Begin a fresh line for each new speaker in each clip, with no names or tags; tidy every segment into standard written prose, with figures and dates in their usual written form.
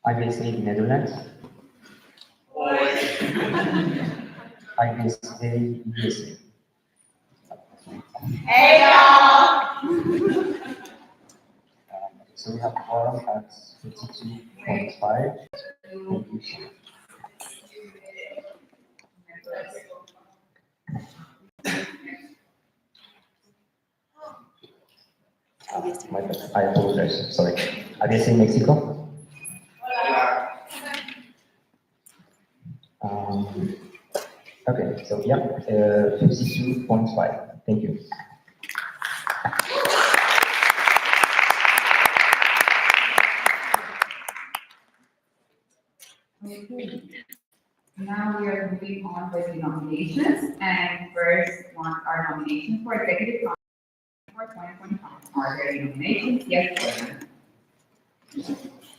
IVSA Netherlands. IVSA USA.
Hey y'all!
So we have quorum at 52.5. Thank you. I apologize. Sorry. IVSA Mexico. Okay, so yeah, 52.5. Thank you.
Okay. Now we are moving on with the nominations, and first one are nominations for executive council for 2025. Are there any nominations? Yes,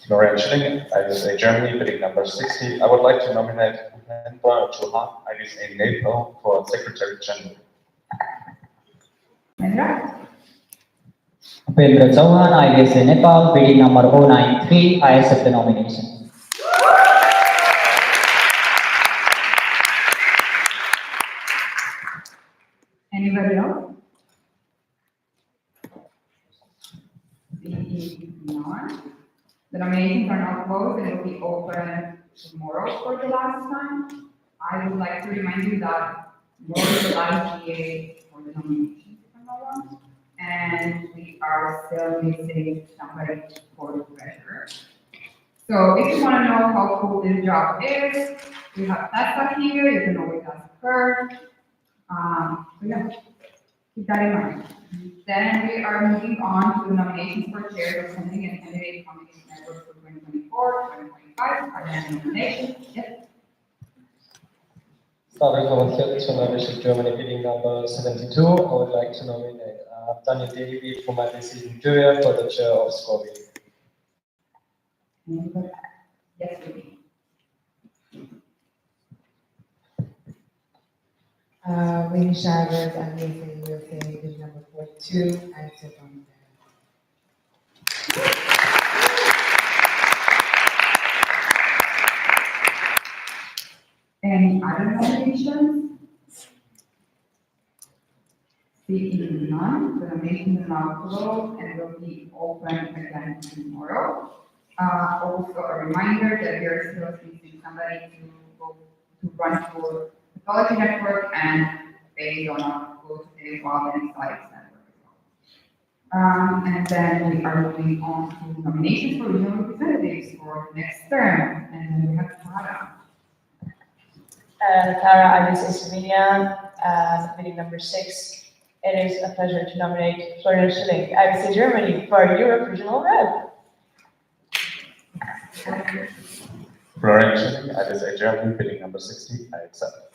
Florian Schilling, IVSA Germany, bidding number 60. I would like to nominate Mahendra Chauhan, IVSA Nepal, for Secretary General.
Mahendra?
Upendra Chauhan, IVSA Nepal, bidding number 093. I accept the nomination.
Anybody else? Seeing none. The nominations are now closed and will be open tomorrow for the last time. I would like to remind you that tomorrow is the last day for the nominations, if I'm not wrong. And we are still missing somebody for the treasurer. So if you want to know how cool this job is, we have Tessa here, you can always ask her. So yeah, keep that in mind. Then we are moving on to the nominations for chairs of sending and candidate combination network for 2024, 2025. Are there any nominations? Yes.
Starting from membership Germany, bidding number 72. I would like to nominate Daniel Davy for my decision jury for the chair of SCOBY.
Yes, please.
Winnie Chavez, IVSA USA, bid number 42. I accept on
Any other nominations? Seeing none, the nominations are now closed and will be open again tomorrow. Also a reminder that we are still seeking somebody to run for the Policy Network and based on our goals to the Wildland Sites Network as well. And then we are moving on to nominations for regional representatives for the next term. And then we have Tara.
Tara, IVSA Slovenia, bidding number 6. It is a pleasure to nominate Florian Schilling, IVSA Germany, for Europe Regional Rep.
Florian Schilling, IVSA Germany, bidding number 60. I accept.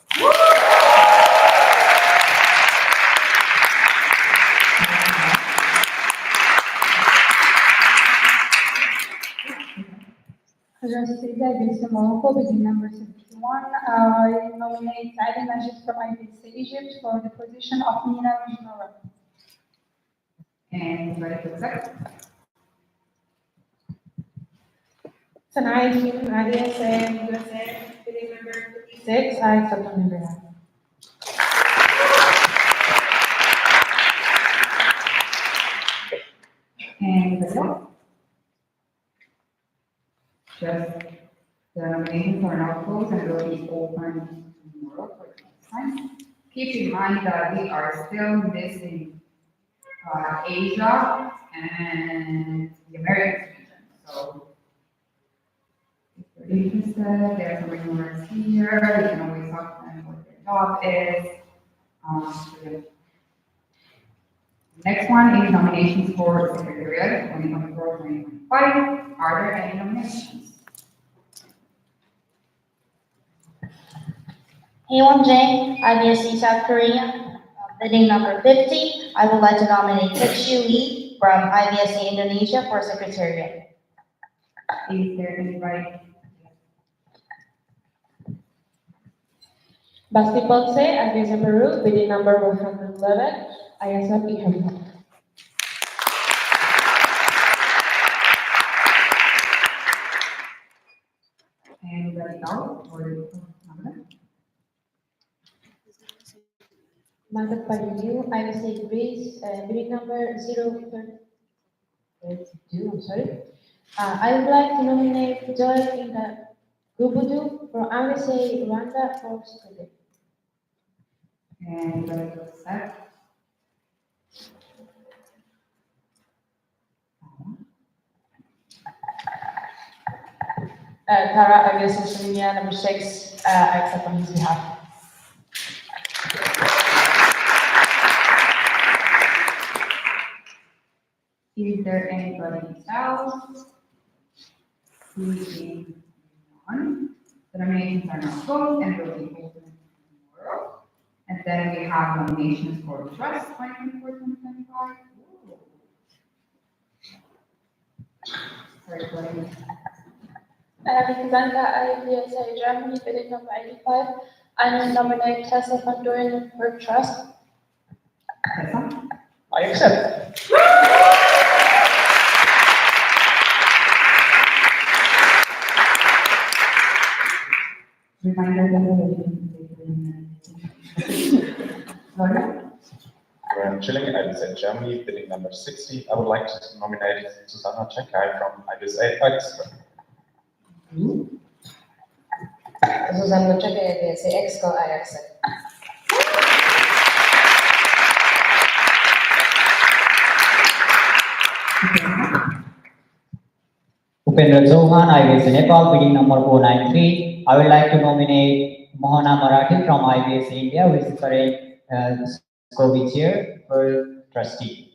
IVSA Morocco, bidding number 71. I nominate Adi Majid from IVSA Egypt for the position of MENA Regional Rep.
And ready to accept?
Sanai Kim, IVSA USA, bidding number 56. I accept on your behalf.
And the else? Just the nominations are now closed and will be open tomorrow for the next time. Keep in mind that we are still missing Asia and the American region. So if you're interested, there are some rumors here. You can always talk to them what their job is. So yeah. Next one is nominations for Secretariat 2024-2025. Are there any nominations?
Heyewon Jae, IVSA South Korea, bidding number 50. I would like to nominate Tekshu Lee from IVSA Indonesia for Secretariat.
Is there anybody?
Basti Ponce, IVSA Peru, bidding number 111. I accept the help.
Anybody else or nominate?
Market by review, IVSA Greece, bidding number 032, I'm sorry. I would like to nominate Joy Inga Gubudu for IVSA Rwanda for secretary.
And anybody to accept?
Tara, IVSA Slovenia, number 6, I accept on his behalf.
Is there anybody else? Seeing none, the nominations are now closed and will be open tomorrow. And then we have nominations for trust 2024-2025. Sorry, go ahead.
Representative IVSA Germany, bidding number 85. I nominate Tessa van Doorn for trust.
Tessa?
I accept.
Reminder that Sorry?
Graham Chilling, IVSA Germany, bidding number 60. I would like to nominate Susanna Czekai from IVSA Extra.
Susanna Czekaj, IVSA Exco, I accept.
Upendra Chauhan, IVSA Nepal, bidding number 493. I would like to nominate Mohana Marathi from IVSA India, who is the current SCOBY chair for trustee.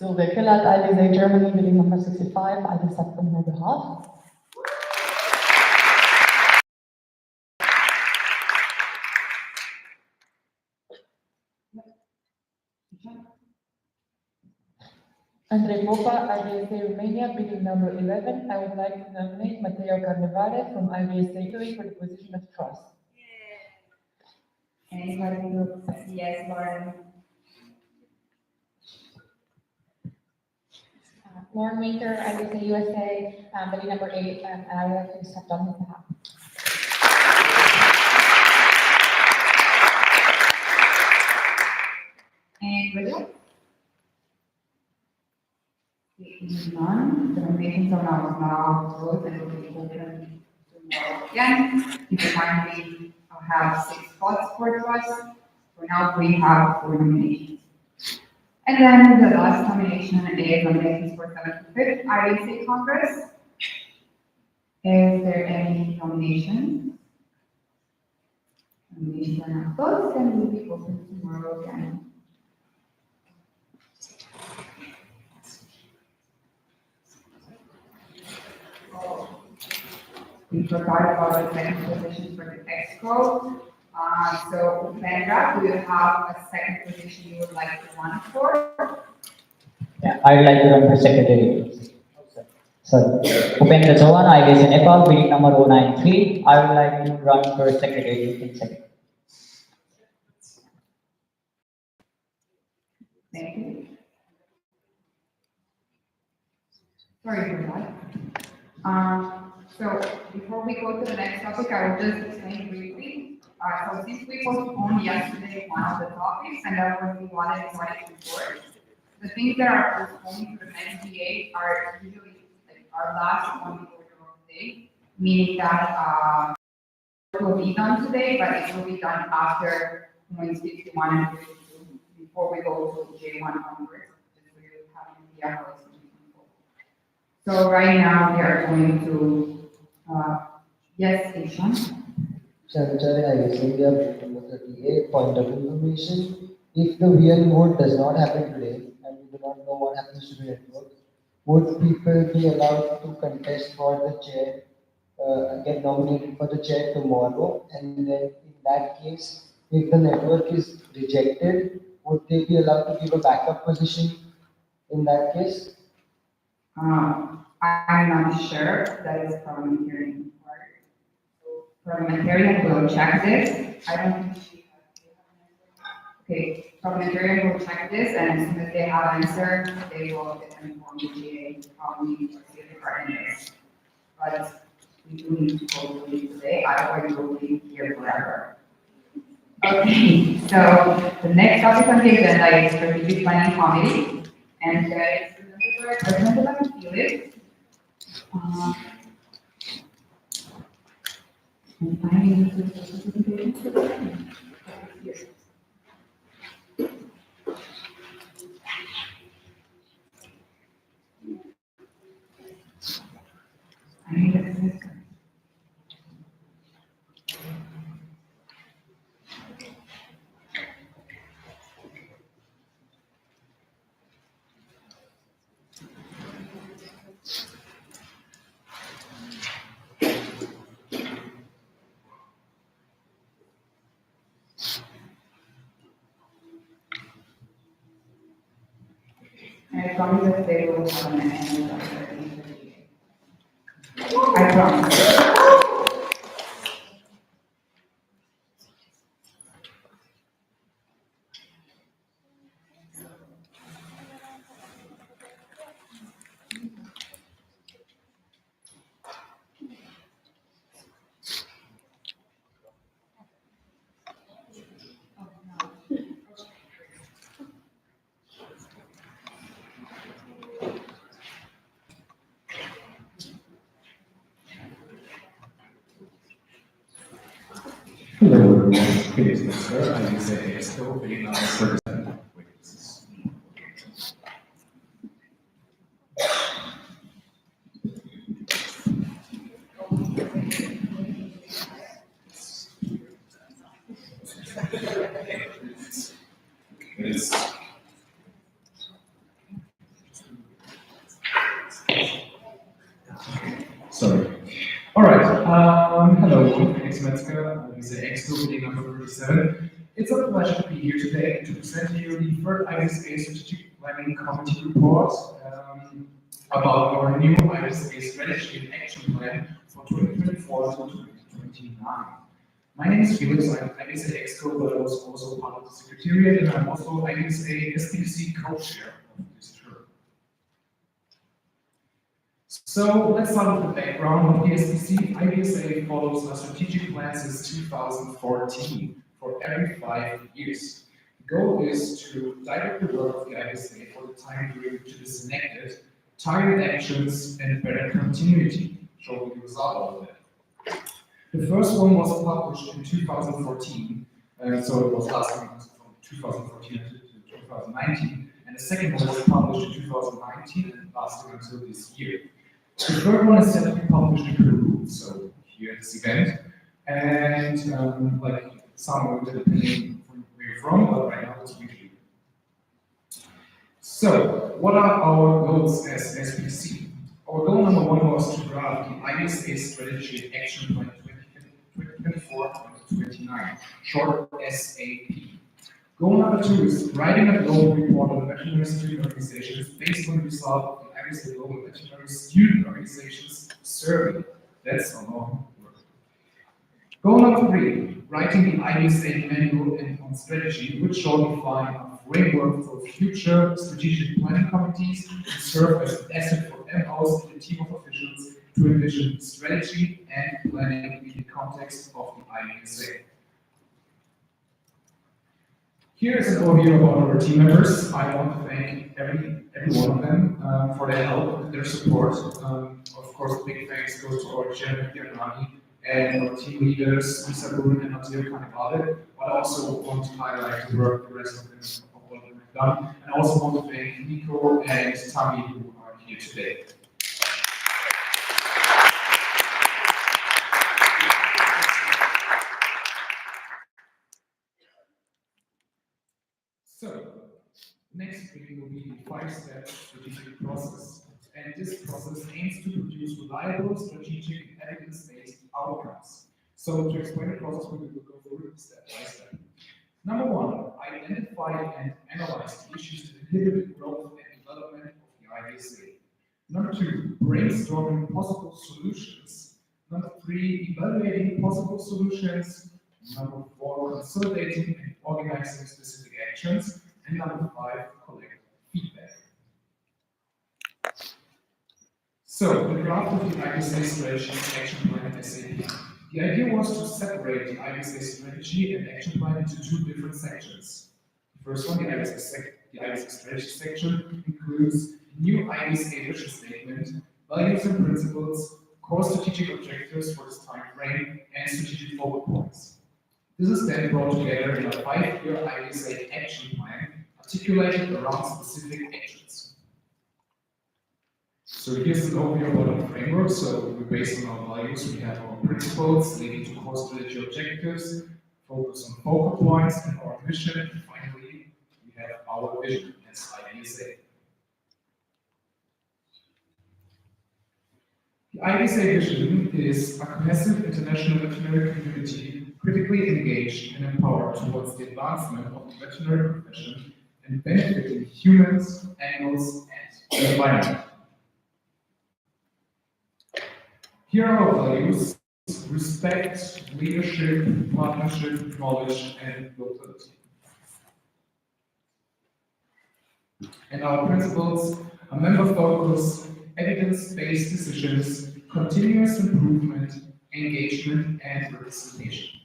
Sylvia Killat, IVSA Germany, bidding number 65. I accept on her behalf. Andrei Popa, IVSA Romania, bidding number 11. I would like to nominate Matteo Carnevale from IVSA Italy for the position of trust.
Anybody who says yes, Lauren?
Lauren Maker, IVSA USA, bidding number 8, and I would like to accept on his behalf.
Anybody else? Seeing none, the nominations are now closed and will be open tomorrow again. You can kindly have 6 spots for trust. For now, we have 4 nominations. And then the last nomination is nominations for 75th IVSA Congress. Is there any nominations? Nominations are now closed and will be open tomorrow again. We forgot about the second position for the exco. So Upendra, do you have a second position you would like to run for?
Yeah, I would like to run for secretary. Sorry. Upendra Chauhan, IVSA Nepal, bidding number 093. I would like to run for secretary in second.
Thank you. Sorry for that. So before we go to the next topic, I will just explain briefly. So since we postponed yesterday one of the topics, and that was the water and water report, the things that are postponed to the next DA are usually like our last on the order of the day, meaning that it will be done today, but it will be done after points 51 and 52 before we go to J1 onwards, just so you have an idea how it's going to unfold. So right now we are going to yes, Ishan.
Secretary, IVSA India, number 38, point of information. If the VN vote does not happen today, and we do not know what happens to the network, would people be allowed to contest for the chair, get nominated for the chair tomorrow? And then in that case, if the network is rejected, would they be allowed to give a backup position in that case?
I'm not sure. That is parliamentarian part. So parliamentarian will check this. I don't think she has. Okay. Parliamentarian will check this, and as soon as they have an answer, they will inform the GA how we proceed regarding this. But we do need to go to it today, otherwise we will be here forever. Okay, so the next topic on the agenda is strategic planning committee, and it's presented by President Felix. And I need to. Yes. I need a. I promise that they will have an end of the interview. I promise.
Hello everyone, it is Mr. IVSA Expo being on 37. Wait, this is. It is. Sorry. All right. Hello, Felix Metzger, IVSA Expo meeting number 37. It's a pleasure to be here today to present to you the third IVSA Strategic Planning Committee report about our new IVSA Strategy and Action Plan for 2024 to 2029. My name is Felix. I'm IVSA Exco, but I was also part of the Secretariat, and I'm also IVSA SDC co-chair of this term. So let's start with the background of the SDC. IVSA follows a strategic plan since 2014 for every 5 years. The goal is to direct the work of the IVSA for the time period to be selected, target actions, and better continuity, showing the result of that. The first one was published in 2014, so it was lasting from 2014 to 2019, and the second one was published in 2019 and lasting until this year. The third one is set to be published in Peru, so here at this event, and like some depending from where you're from, but right now it's usually. So, what are our goals as SPC? Our goal number one was to draft the IVSA Strategy and Action Plan 2024-2029, short SAP. Goal number two is writing a global report on veterinary student organizations based on the result of the IVSA Global Veterinary Student Organizations Survey. That's a long word. Goal number three, writing the IVSA manual and on strategy, which shall define a framework for future strategic planning committees and serve as an asset for MOs and a team of officials to envision strategy and planning in the context of the IVSA. Here is an overview about our team members. I want to thank every one of them for their help and their support. Of course, big thanks goes to our chairman, Gianni, and our team leaders, Lisa Brun and Matteo Cannavale. But I also want to highlight the work the rest of them of what they've done. And I also want to thank Nico and Tammy who are here today. So, next thing will be the 5-step strategic process. And this process aims to produce reliable, strategic, and evidence-based outcomes. So, to explain the process, we will go through it step by step. Number one, identify and analyze the issues that inhibit the growth and development of the IVSA. Number two, brainstorming possible solutions. Number three, evaluating possible solutions. Number four, consolidating and organizing specific actions, and number 5, collect feedback. So, the draft of the IVSA strategy and action plan in SAP. The idea was to separate the IVSA strategy and action plan into 2 different sections. The first one, the IVSA strategy section, includes new IVSA vision statement, values and principles, core strategic objectives for this time frame, and strategic focal points. This is then brought together in a 5-year IVSA action plan, articulated around specific actions. So here's an overview about the framework. So we're based on our values, we have our principles leading to core strategy objectives, focus on focal points and our mission, and finally we have our vision as IVSA. The IVSA vision is a cohesive international veterinary community critically engaged and empowered towards the advancement of the veterinary profession and benefiting humans, animals, and the environment. Here are our values: respect, leadership, partnership, knowledge, and loyalty. And our principles are member focus, evidence-based decisions, continuous improvement, engagement, and representation.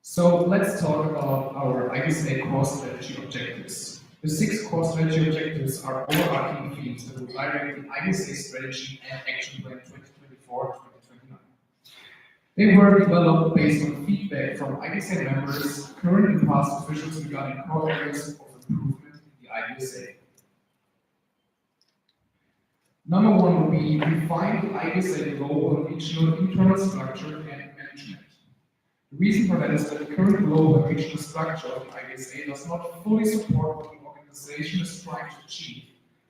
So let's talk about our IVSA core strategy objectives. The 6 core strategy objectives are overarching themes that will direct the IVSA strategy and action plan 2024-2029. They were developed based on feedback from IVSA members, current and past officials regarding core areas of improvement in the IVSA. Number 1 will be refine the IVSA global and regional internal structure and management. The reason for that is that the current global and regional structure of the IVSA does not fully support what the organization is trying to achieve.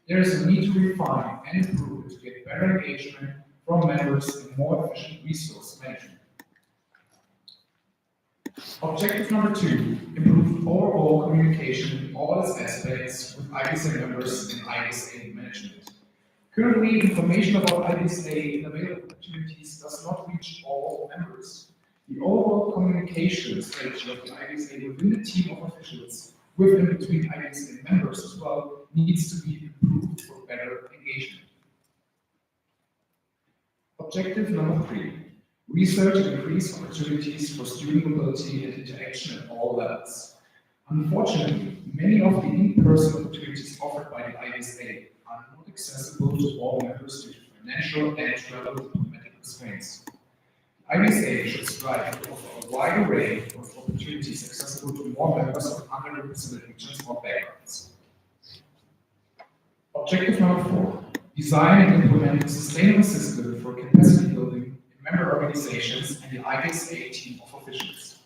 There is a need to refine and improve it to get better engagement from members and more efficient resource management. Objective number 2, improve overall communication in all its aspects with IVSA members and IVSA management. Currently, information about IVSA and available opportunities does not reach all members. The overall communication strategy of the IVSA within the team of officials, with and between IVSA members as well, needs to be improved for better engagement. Objective number 3, research and increase opportunities for student mobility and interaction at all levels. Unfortunately, many of the in-person opportunities offered by the IVSA are not accessible to all members due to financial and travel diplomatic constraints. IVSA should strive to offer a wide array of opportunities accessible to more members of underrepresented regions or backgrounds. Objective number 4, design and implement a sustainable system for capacity building in member organizations and the IVSA team of officials.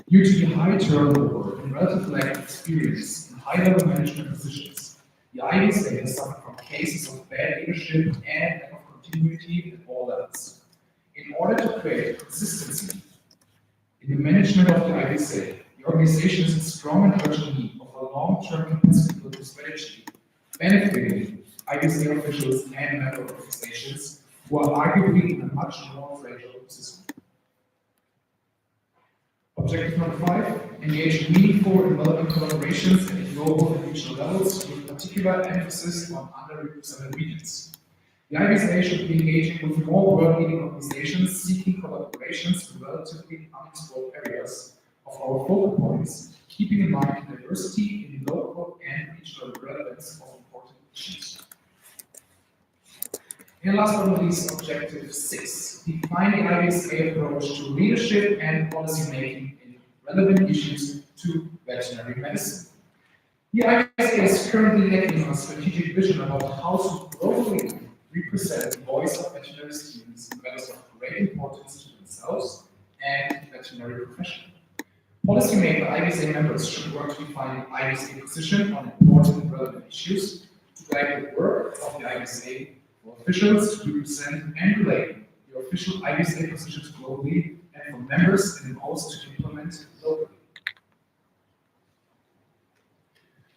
Due to the high turnover and relative lack of experience in high-level management positions, the IVSA has suffered from cases of bad leadership and lack of continuity at all levels. In order to create consistency in the management of the IVSA, the organization is in strong and urgent need of a long-term capacity building strategy, benefiting IVSA officials and member organizations who are arguably in a much more fragile position. Objective number 5, engage in meaningful and relevant collaborations at the global and regional levels with particular emphasis on underrepresented regions. The IVSA should be engaging with more world-leading organizations seeking collaborations in relatively unexplored areas of our focal points, keeping in mind the diversity in the local and regional relevance of important issues. And last but not least, objective 6, define the IVSA approach to leadership and policy making in relevant issues to veterinary medicine. The IVSA is currently lacking a strategic vision about how to globally represent the voice of veterinary students in matters of great importance to themselves and the veterinary profession. Policymaker IVSA members should work to define the IVSA position on important and relevant issues to guide the work of the IVSA for officials to represent and relate the official IVSA positions globally and for members and also to implement locally.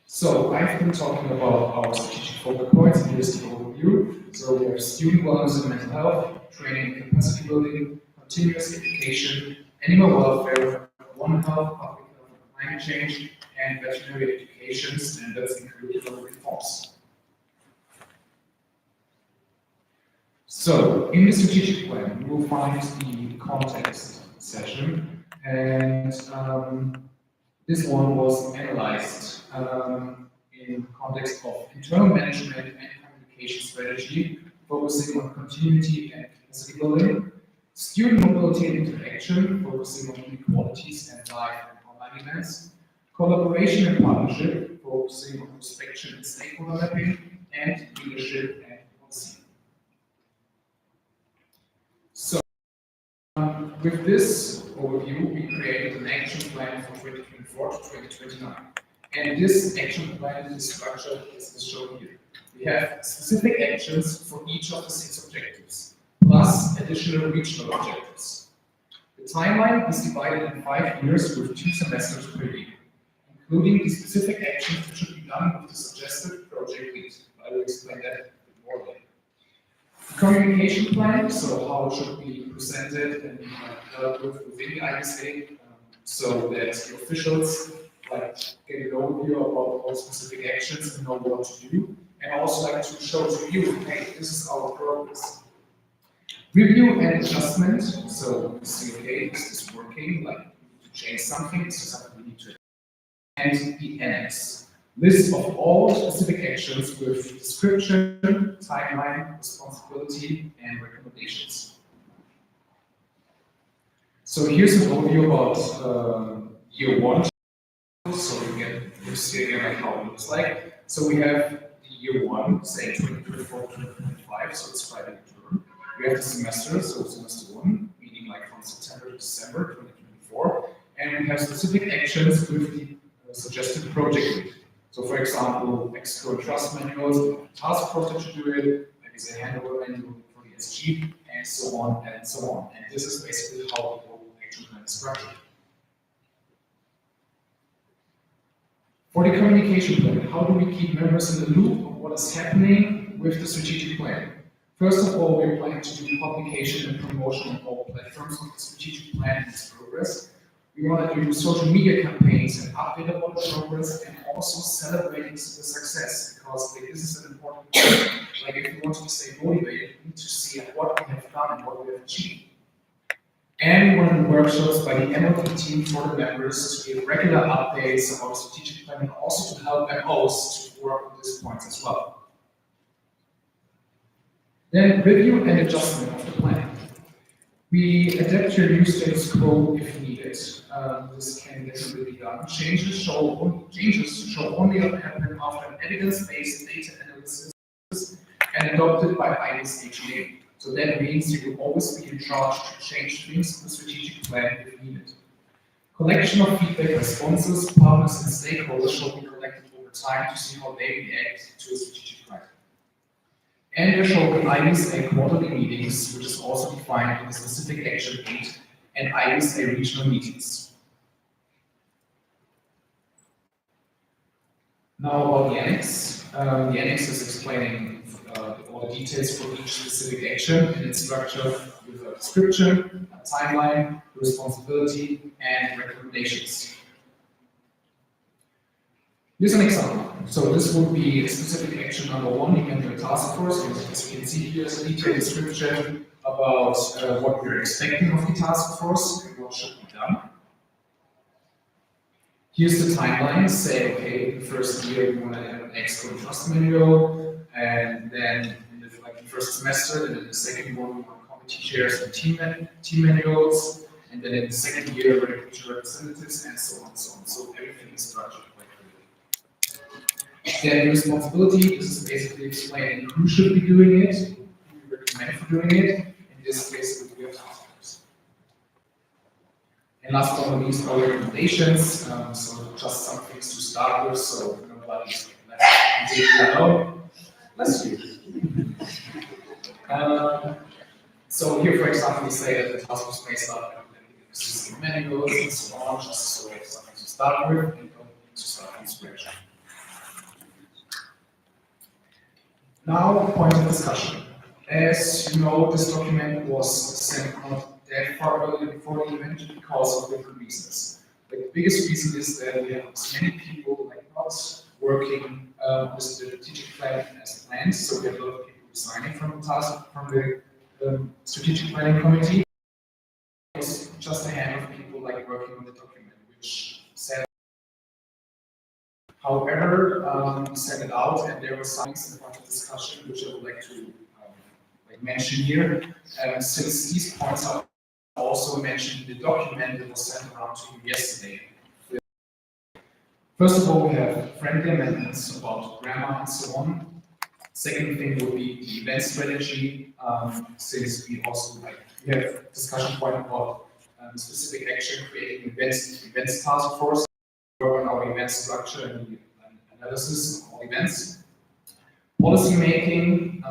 So I've been talking about our strategic focal points, and here's the overview. So we have student wellness and mental health, training and capacity building, continuous education, animal welfare, One Health, public health, and climate change, and veterinary education standards included other reforms. So, in the strategic plan, you will find the context section, and this one was analyzed in context of internal management and communication strategy, focusing on continuity and capacity building, student mobility and interaction, focusing on inequalities and live and online events, collaboration and partnership, focusing on prospection and stakeholder mapping, and leadership and policy. So, with this overview, we created an action plan for 2024 to 2029. And this action plan is structured as shown here. We have specific actions for each of the 6 objectives, plus additional regional objectives. The timeline is divided in 5 years with 2 semesters per year, including the specific actions that should be done with the suggested project lead. I will explain that a bit more later. Communication plan, so how it should be presented and dealt with within the IVSA, so that the officials get an overview about all specific actions and know what to do, and also to show to you, hey, this is our progress. Review and adjustment, so see, okay, is this working? We need to change something, is something we need to. And the annex. List of all specific actions with description, timeline, responsibility, and recommendations. So here's an overview about year 1. So you see again how it looks like. So we have the year 1, say 2024 to 2025, so it's quite a term. We have the semester, so semester 1, meaning from September to December 2024, and we have specific actions with the suggested project lead. So, for example, Mexico trust manuals, task force that should do it, maybe say handover manual for the SG, and so on and so on. And this is basically how the whole action plan is structured. For the communication plan, how do we keep members in the loop of what is happening with the strategic plan? First of all, we're planning to do publication and promotion on all platforms of the strategic plan and its progress. We want to do social media campaigns and update about the progress and also celebrating the success, because this is an important point. If you want to stay motivated, you need to see what we have done and what we have achieved. And we want to do workshops by the MLP team for the members to give regular updates about strategic plan and also to help MOs to work on these points as well. Then review and adjustment of the plan. We adapt to a new status quo if needed. This can definitely be done. Changes should only happen after an evidence-based data analysis and adopted by IVSA. So that means you will always be in charge to change things in the strategic plan if needed. Collection of feedback responses, partners and stakeholders should be collected over time to see how they react to a strategic plan. And there shall be IVSA quarterly meetings, which is also defined in the specific action 8, and IVSA regional meetings. Now about the annex. The annex is explaining all the details for each specific action, and it's structured with a description, a timeline, responsibility, and recommendations. Here's an example. So this would be a specific action number 1, the task force, and as you can see here is a detailed description about what we're expecting of the task force and what should be done. Here's the timeline. Say, okay, in the first year we want to have an Exco trust manual, and then in the first semester, and in the second one we want committee chairs and team manuals, and then in the second year representatives, and so on and so on. So everything is structured. Then responsibility, this is basically explaining who should be doing it, who we recommend for doing it. In this case, we have task force. And last but not least, our recommendations. So just some things to start with, so nobody's left completely alone. Bless you. So here, for example, we say that the task force may start with existing manuals and so on, just so we have something to start with and don't need to start from scratch. Now, point of discussion. As you know, this document was sent out that far earlier before the event because of different reasons. Like, the biggest reason is that we have as many people like not working with the strategic plan as planned, so we have a lot of people resigning from the task from the strategic planning committee. It's just a hand of people like working on the document, which said. However, we sent it out, and there were some things in the discussion which I would like to mention here. Since these points are also mentioned in the document that was sent around to you yesterday. First of all, we have friendly amendments about grammar and so on. Second thing would be the event strategy, since we also we have discussion point about specific action, creating events task force, work on our event structure and the analysis of all events. Policy making,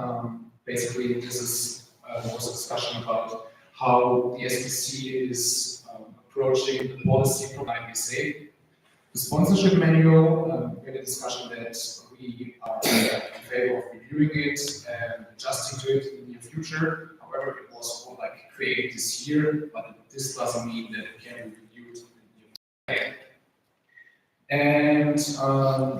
basically this is was a discussion about how the SBC is approaching the policy from IVSA. The sponsorship manual, we had a discussion that we are in favor of reviewing it and adjusting to it in the near future. However, it was all created this year, but this doesn't mean that it can be reviewed in the near future. And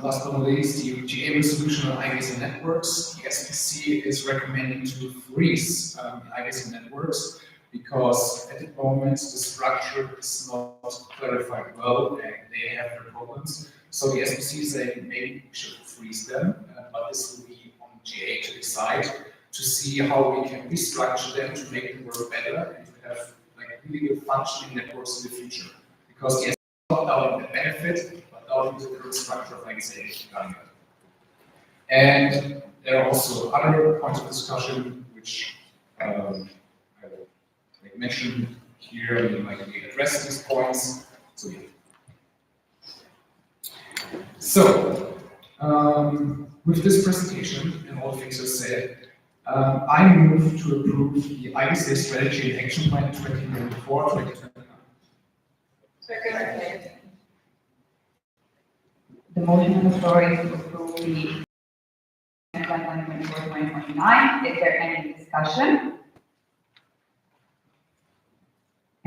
last but not least, the GA resolution on IVSA networks. The SPC is recommending to freeze IVSA networks because at the moment the structure is not clarified well and they have their problems. So the SPC is saying maybe we should freeze them, but this will be on GA to decide to see how we can restructure them to make them work better and to have really good functioning networks in the future. Because the SPC is not doubting the benefit, out into the current structure of IVSA regarding that. And there are also other points of discussion which I will mention here, and we address these points. So, yeah. So with this presentation and all the things I said, I move to approve the IVSA Strategy and Action Plan 2024-2029.
Second. The motion on the floor is to approve the plan 2024-2029. Is there any discussion?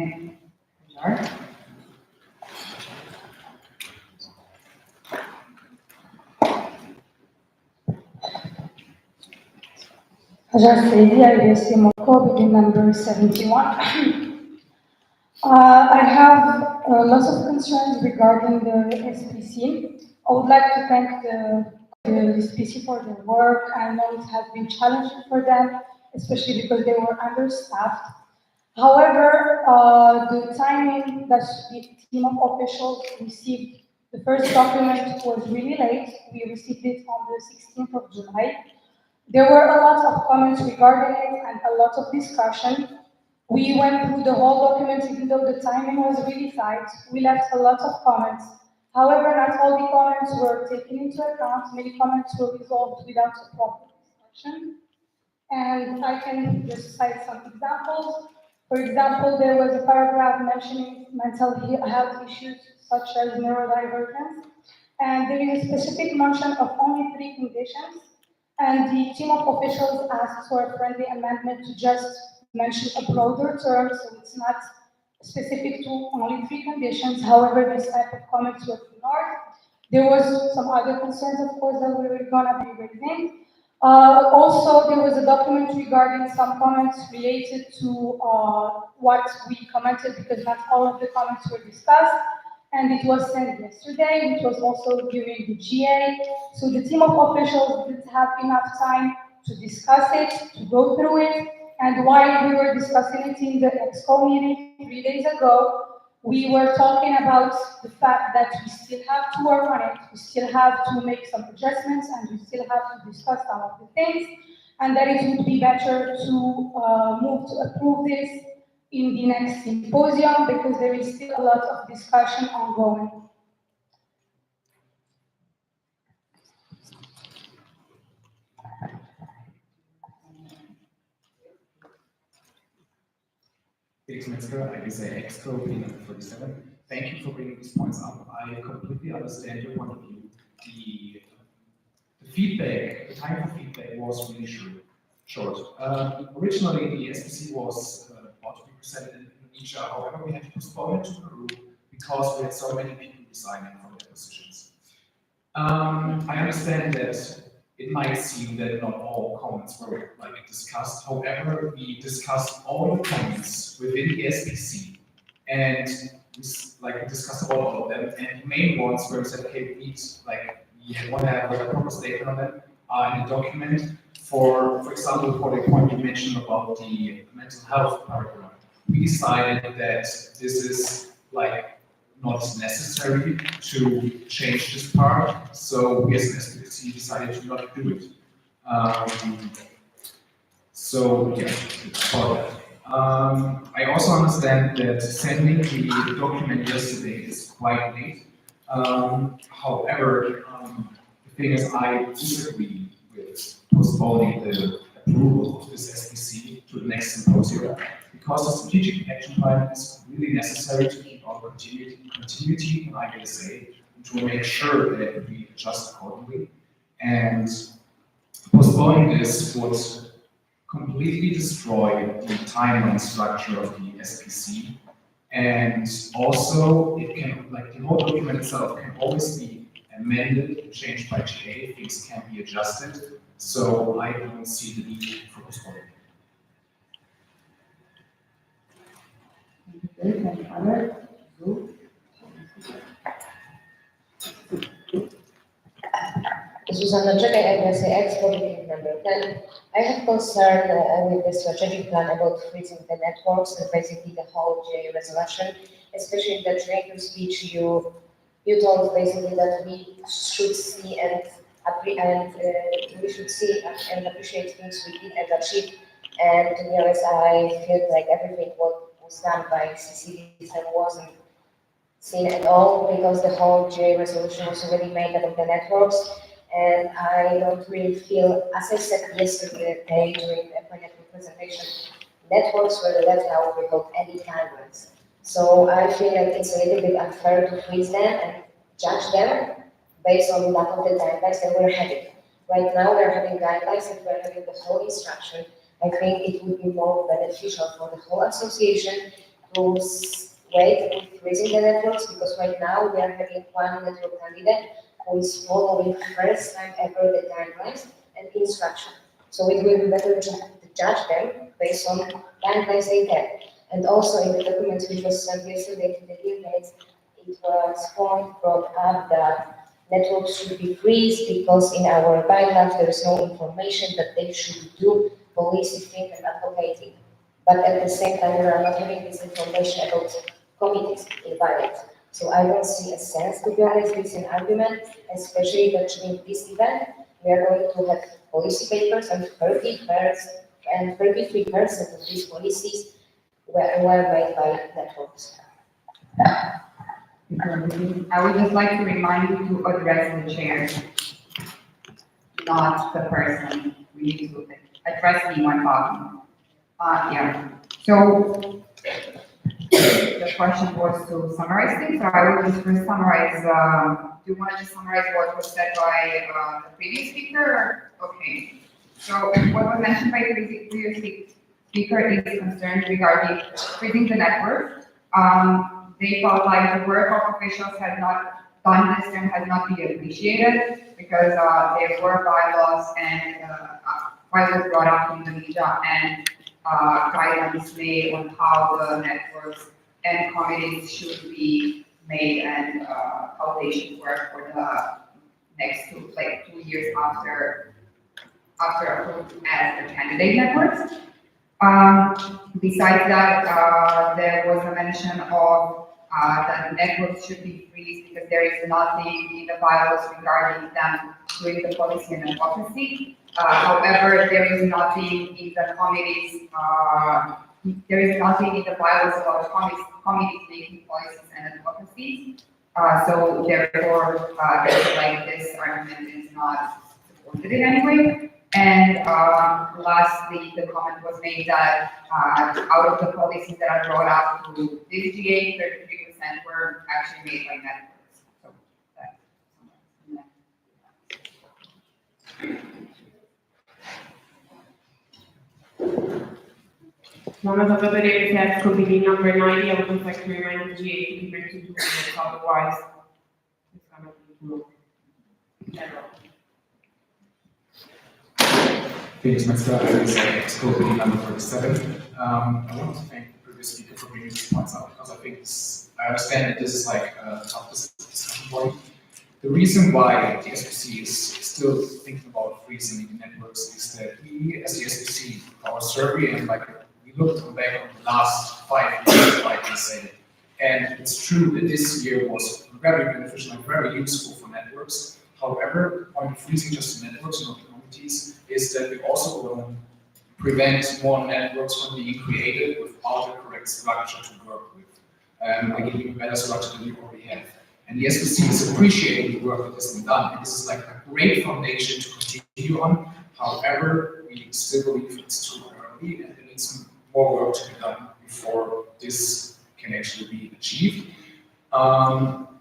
Okay. Sure.
IVSA Morocco, bidding number 71. I have lots of concerns regarding the SPC. I would like to thank the SPC for their work. I know it has been challenging for them, especially because they were understaffed. However, the timing that the team of officials received the first document was really late. We received it on the 16th of July. There were a lot of comments regarding it and a lot of discussion. We went through the whole document, even though the timing was really tight. We left a lot of comments. However, not all the comments were taken into account. Many comments were resolved without a proper discussion. And I can just cite some examples. For example, there was a paragraph mentioning mental health issues such as neurodivergence. And there is a specific mention of only 3 conditions. And the team of officials asked for a friendly amendment to just mention a broader term, so it's not specific to only 3 conditions. However, this type of comments were ignored. There was some other concerns, of course, that we were gonna be raising. Also, there was a document regarding some comments related to what we commented, because not all of the comments were discussed. And it was sent yesterday, which was also during the GA. So the team of officials didn't have enough time to discuss it, to go through it. And while we were discussing it in the EXCO meeting 3 days ago, we were talking about the fact that we still have to work on it, we still have to make some adjustments, and we still have to discuss some of the things, and that it would be better to move to approve this in the next symposium, because there is still a lot of discussion ongoing.
Felix Metzger, IVSA EXCO, bidding number 47. Thank you for bringing these points up. I completely understand your point of view. The feedback, the time for feedback was really short. Originally, the SPC was about to be presented in Indonesia. However, we had to postpone it to Peru because we had so many people resigning from their positions. I understand that it might seem that not all comments were discussed. However, we discussed all the comments within the SPC, and we discussed about all of them. And the main ones where we said, okay, we want to have a proper statement on them in a document. For example, for the point you mentioned about the mental health paragraph, we decided that this is not necessary to change this part, so we as an SPC decided to not do it. So yeah, about that. I also understand that sending the document yesterday is quite late. However, the thing is, I disagree with postponing the approval of this SPC to the next symposium because the strategic action plan is really necessary to keep our continuity in IVSA and to make sure that we adjust accordingly. And postponing this would completely destroy the timeline structure of the SPC. And also, it can, the whole document itself can always be amended, changed by GA, things can be adjusted. So I don't see the need for postponing.
Susanna Czekaj, IVSA Expo, meeting number 10. I have concern with the strategic plan about freezing the networks and basically the whole GA resolution, especially that during your speech you told basically that we should see and appreciate things we did and achieved. And to be honest, I feel like everything what was done by CCDs wasn't seen at all because the whole GA resolution was already made about the networks. And I don't really feel, as I said yesterday during the financial presentation, networks were left out without any timelines. So I feel like it's a little bit unfair to freeze them and judge them based on lack of the timelines that we're having. Right now we're having guidelines and we're having the whole instruction. I think it would be more beneficial for the whole association to wait with freezing the networks because right now we are having one network candidate who is following first time ever the guidelines and instruction. So it will be better to judge them based on guidelines they have. And also in the documents which was sent yesterday to the delegate, it was brought up that networks should be freezed because in our guidelines there is no information that they should do policing and advocating. But at the same time, we are not having this information about committees in violence. So I don't see a sense, to be honest, with an argument, especially that during this event, we are going to have policy papers and 33% of these policies were made by networks.
I would just like to remind you to address the chair, not the person. We need to address me when talking. Yeah. So the question was to summarize things, or I will just first summarize. Do you want to just summarize what was said by the previous speaker? Okay. So what was mentioned by the previous speaker is concerned regarding freezing the network. They felt like the work of officials had not done this and has not been appreciated because there were bylaws and bylaws brought up in Indonesia and guidelines made on how the networks and committees should be made and how they should work for the next 2 years after approved as the candidate networks. Besides that, there was a mention of that networks should be freezed because there is nothing in the bylaws regarding them doing the policy and advocacy. However, there is nothing in the committees, there is nothing in the bylaws about committees making policies and advocacy. So therefore, this argument is not supported in any way. And lastly, the comment was made that out of the policies that are brought up to this GA, 33% were actually made by networks. So
Members of the IVSA could be number 90. I would just like to remind the GA to keep it to 2 minutes, otherwise it's gonna be too general.
Thanks, Mr. IVSA scope meeting number 47. I want to thank the previous speaker for bringing these points up because I think I understand that this is like a tough discussion point. The reason why the SPC is still thinking about freezing the networks is that we, as the SPC, our survey, and like we looked back on the last 5 years of IVSA, and it's true that this year was very beneficial and very useful for networks. However, on freezing just the networks and not the communities, is that we also want to prevent more networks from being created without a correct structure to work with. Like even better structure than we already have. And the SPC is appreciating the work that has been done. And this is like a great foundation to continue on. However, we still believe it's too early and there needs some more work to be done before this can actually be achieved.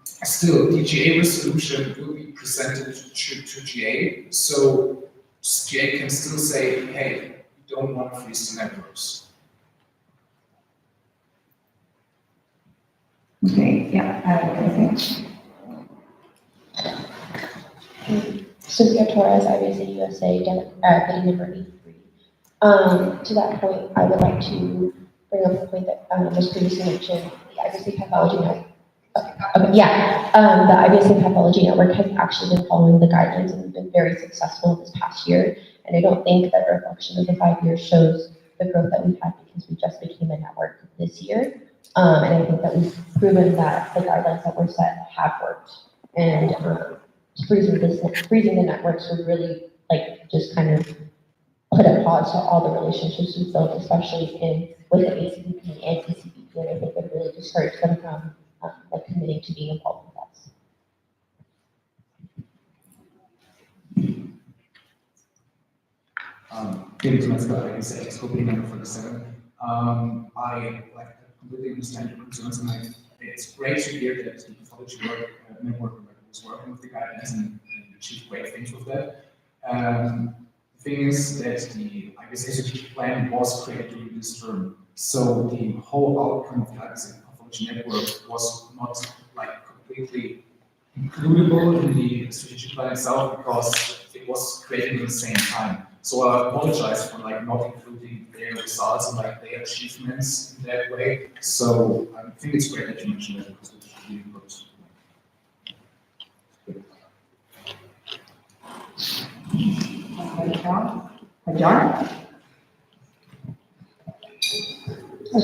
Still, the GA resolution will be presented to GA, so GA can still say, hey, we don't want to freeze the networks.
Okay, yeah,
Cynthia Torres, IVSA USA, bidding number 83. To that point, I would like to bring up a point that was previously mentioned, the IVSA pathology network. The IVSA pathology network has actually been following the guidelines and been very successful this past year. And I don't think that reflection of the 5 years shows the growth that we've had because we just became a network this year. And I think that we've proven that the guidelines that were set have worked. And freezing the networks would really like just kind of put a pause to all the relationships we've built, especially with the ACDP and ECDP. And I think it really discouraged them from like committing to being involved with us.
Thank you, Mr. IVSA scope meeting number 47. I completely understand your concerns, and it's great to hear that the pathology network was working with the guidelines and achieved great things with that. The thing is that the IVSA strategic plan was created during this term, so the whole outcome of the IVSA pathology network was not like completely includable in the strategic plan itself because it was created at the same time. So I apologize for like not including their results and like their achievements in that way. So I think it's great that you mentioned that because it should be included.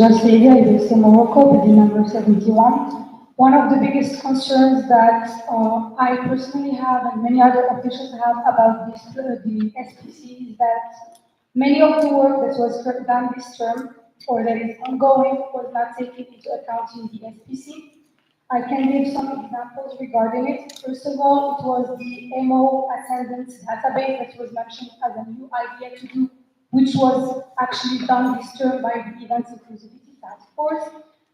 Australia is Morocco, bidding number 71. One of the biggest concerns that I personally have and many other officials have about this, the SPC is that many of the work that was done this term or that is ongoing was not taken into account in the SPC. I can give some examples regarding it. First of all, it was the MO attendance database that was mentioned as a new idea to do, which was actually done this term by the Events Inclusivity Task Force,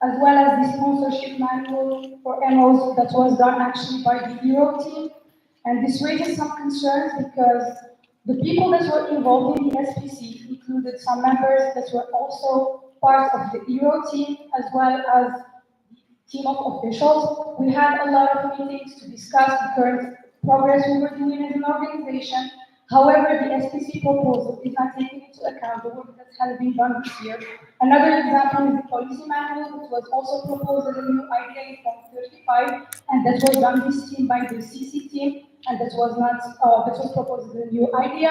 as well as the sponsorship manual for MOs that was done actually by the Euro team. And this raises some concerns because the people that were involved in the SPC included some members that were also part of the Euro team, as well as team of officials. We had a lot of meetings to discuss the current progress we were doing as an organization. However, the SPC proposal is not taking into account the work that has been done this year. Another example is the policy manual, which was also proposed as a new idea in Form 35, and that was done this team by the CC team, and that was not that was proposed as a new idea.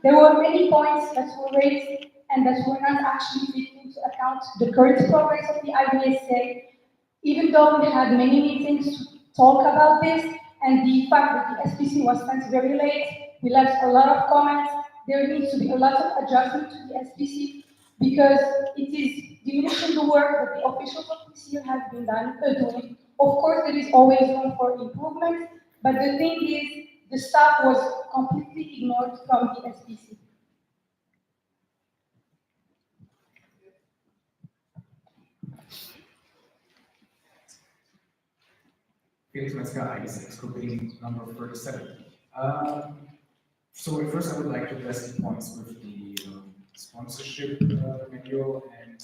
There were many points that were raised and that were not actually taken into account the current progress of the IVSA. Even though we had many meetings to talk about this, and the fact that the SPC was sent very late, we left a lot of comments. There needs to be a lot of adjustment to the SPC because it is diminishing the work that the officials of this year have been doing. Of course, there is always room for improvement, but the thing is, the staff was completely ignored from the SPC.
Felix Metzger, IVSA scope meeting number 37. So at first I would like to address the points with the sponsorship manual and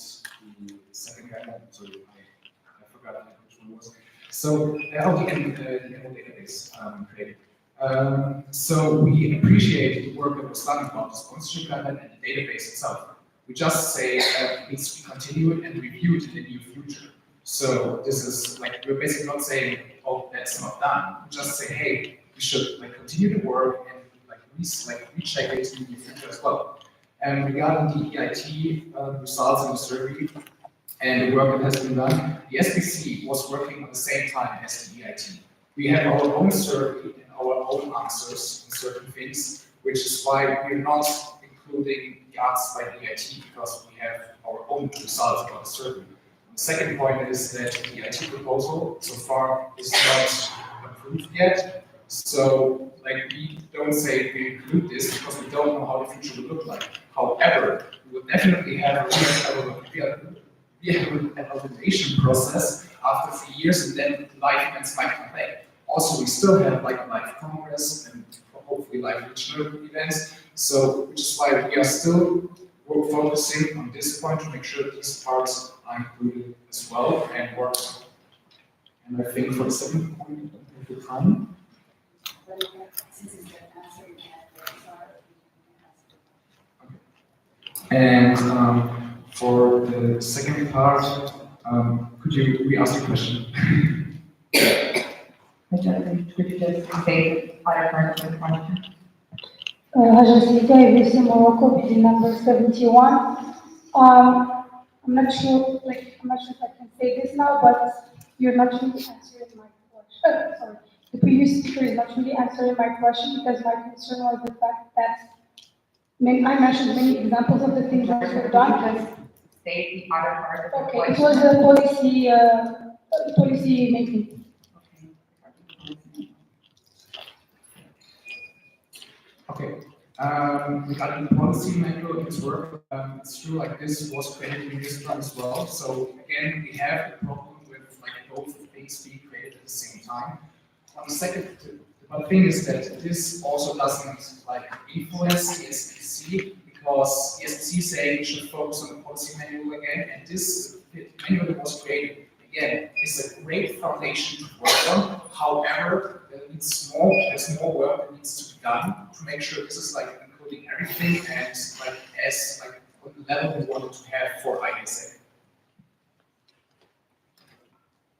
the second guideline. So I forgot which one was. So the MO database created. So we appreciate the work that was done about the sponsorship guideline and the database itself. We just say that it needs to be continued and reviewed in the near future. So this is like, we're basically not saying, oh, that's not done. We just say, hey, we should like continue the work and recheck it in the future as well. And regarding the EIT results in the survey and the work that has been done, the SBC was working at the same time as the EIT. We have our own survey and our own answers in certain things, which is why we're not including the answers by the EIT, because we have our own results about the survey. The second point is that the EIT proposal so far is not approved yet. So, like, we don't say we include this because we don't know how the future will look like. However, we will definitely have a evaluation process after 3 years, and then live events might come back. Also, we still have like a live congress and hopefully live regional events. So, which is why we are still focusing on this point to make sure that these parts are included as well and work. And I think for the second point, we don't have the time. And for the second part, could you re-ask the question?
Could you just say other part of the question?
IVSA Morocco, bidding number 71. I'm not sure if I can say this now, but you're not really answering my question. Sorry, the previous speaker is not really answering my question because my concern was the fact that I mentioned many examples of the things that were done.
Say the other part of the
Okay,
question.
it was the policy making.
Okay. Regarding the policy manual and its work, it's true, like this was created in this time as well. So again, we have the problem with like both things being created at the same time. On the second, but the thing is that this also doesn't like influence the SPC, because the SPC saying we should focus on the policy manual again, and this manual that was created again is a great foundation to work on. However, there's more work that needs to be done to make sure this is like including everything and like as like on the level we wanted to have for IVSA.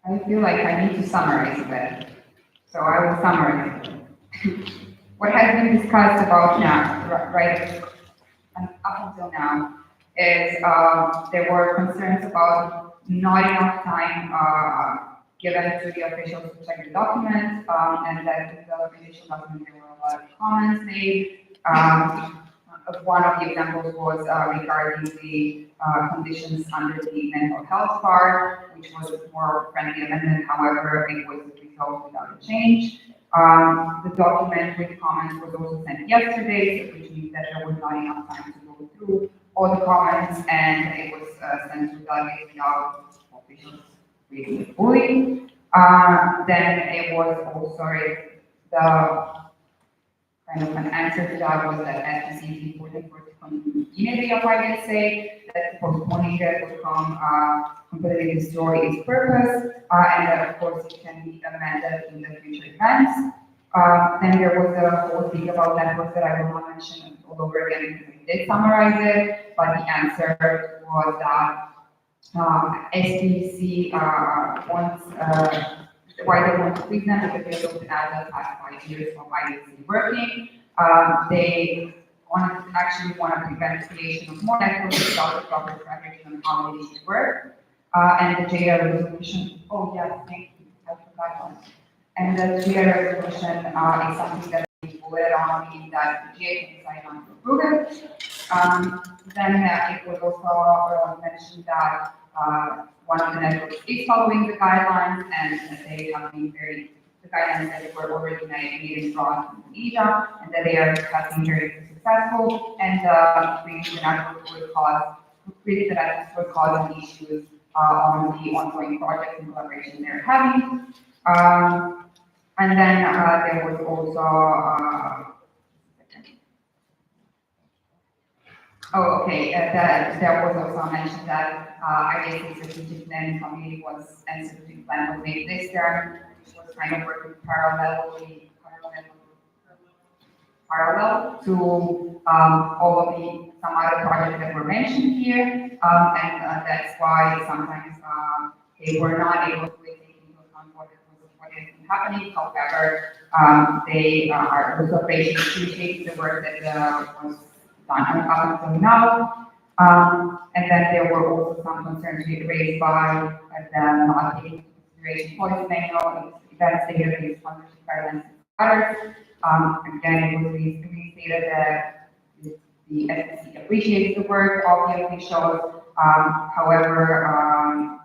I feel like I need to summarize a bit. So I will summarize it. What has been discussed about now, right, and up until now, is there were concerns about not enough time given to the officials to check the documents, and that the initial document there were a lot of comments made. One of the examples was regarding the conditions under the mental health part, which was a more friendly amendment. However, it was resolved without a change. The document with comments was also sent yesterday, which means that there was not enough time to go through all the comments, and it was sent to delegates without officials reading it fully. Then it was also the kind of an answer to that was that SPC is important for the continuity of IVSA, that postponing it would completely destroy its purpose, and that of course it can be amended in the future events. Then there was a whole thing about networks that I will not mention all over again because we did summarize it, but the answer was that SPC wants why they want to tweak them because they looked at the past 5 years of IVSA working. They actually want to prevent creation of more networks without the proper strategy on how they should work. And the JR resolution, oh yes, thank you, I forgot one. And the JR resolution is something that we voted on, meaning that the GA can decide on to approve it. Then it was also mentioned that one of the networks is following the guidelines, and that they have been the guidelines that were already made in France and Indonesia, and that they have been very successful, and creating the network would cause any issues on the ongoing projects and collaboration they're having. And then there was also Oh, okay, that, there was also mentioned that, I guess the strategic planning committee was, and strategic plan was made this term, which was kind of working parallel to, all of the, some other projects that were mentioned here, that's why sometimes, they were not able to really take into account what has been happening, however, they are also patient appreciate the work that, was done up until now. And then there were also some concerns raised by the not taking into consideration policy manual, events database, sponsorship guidelines, and others. Again, it was restated that the SEC appreciates the work of the officials. However,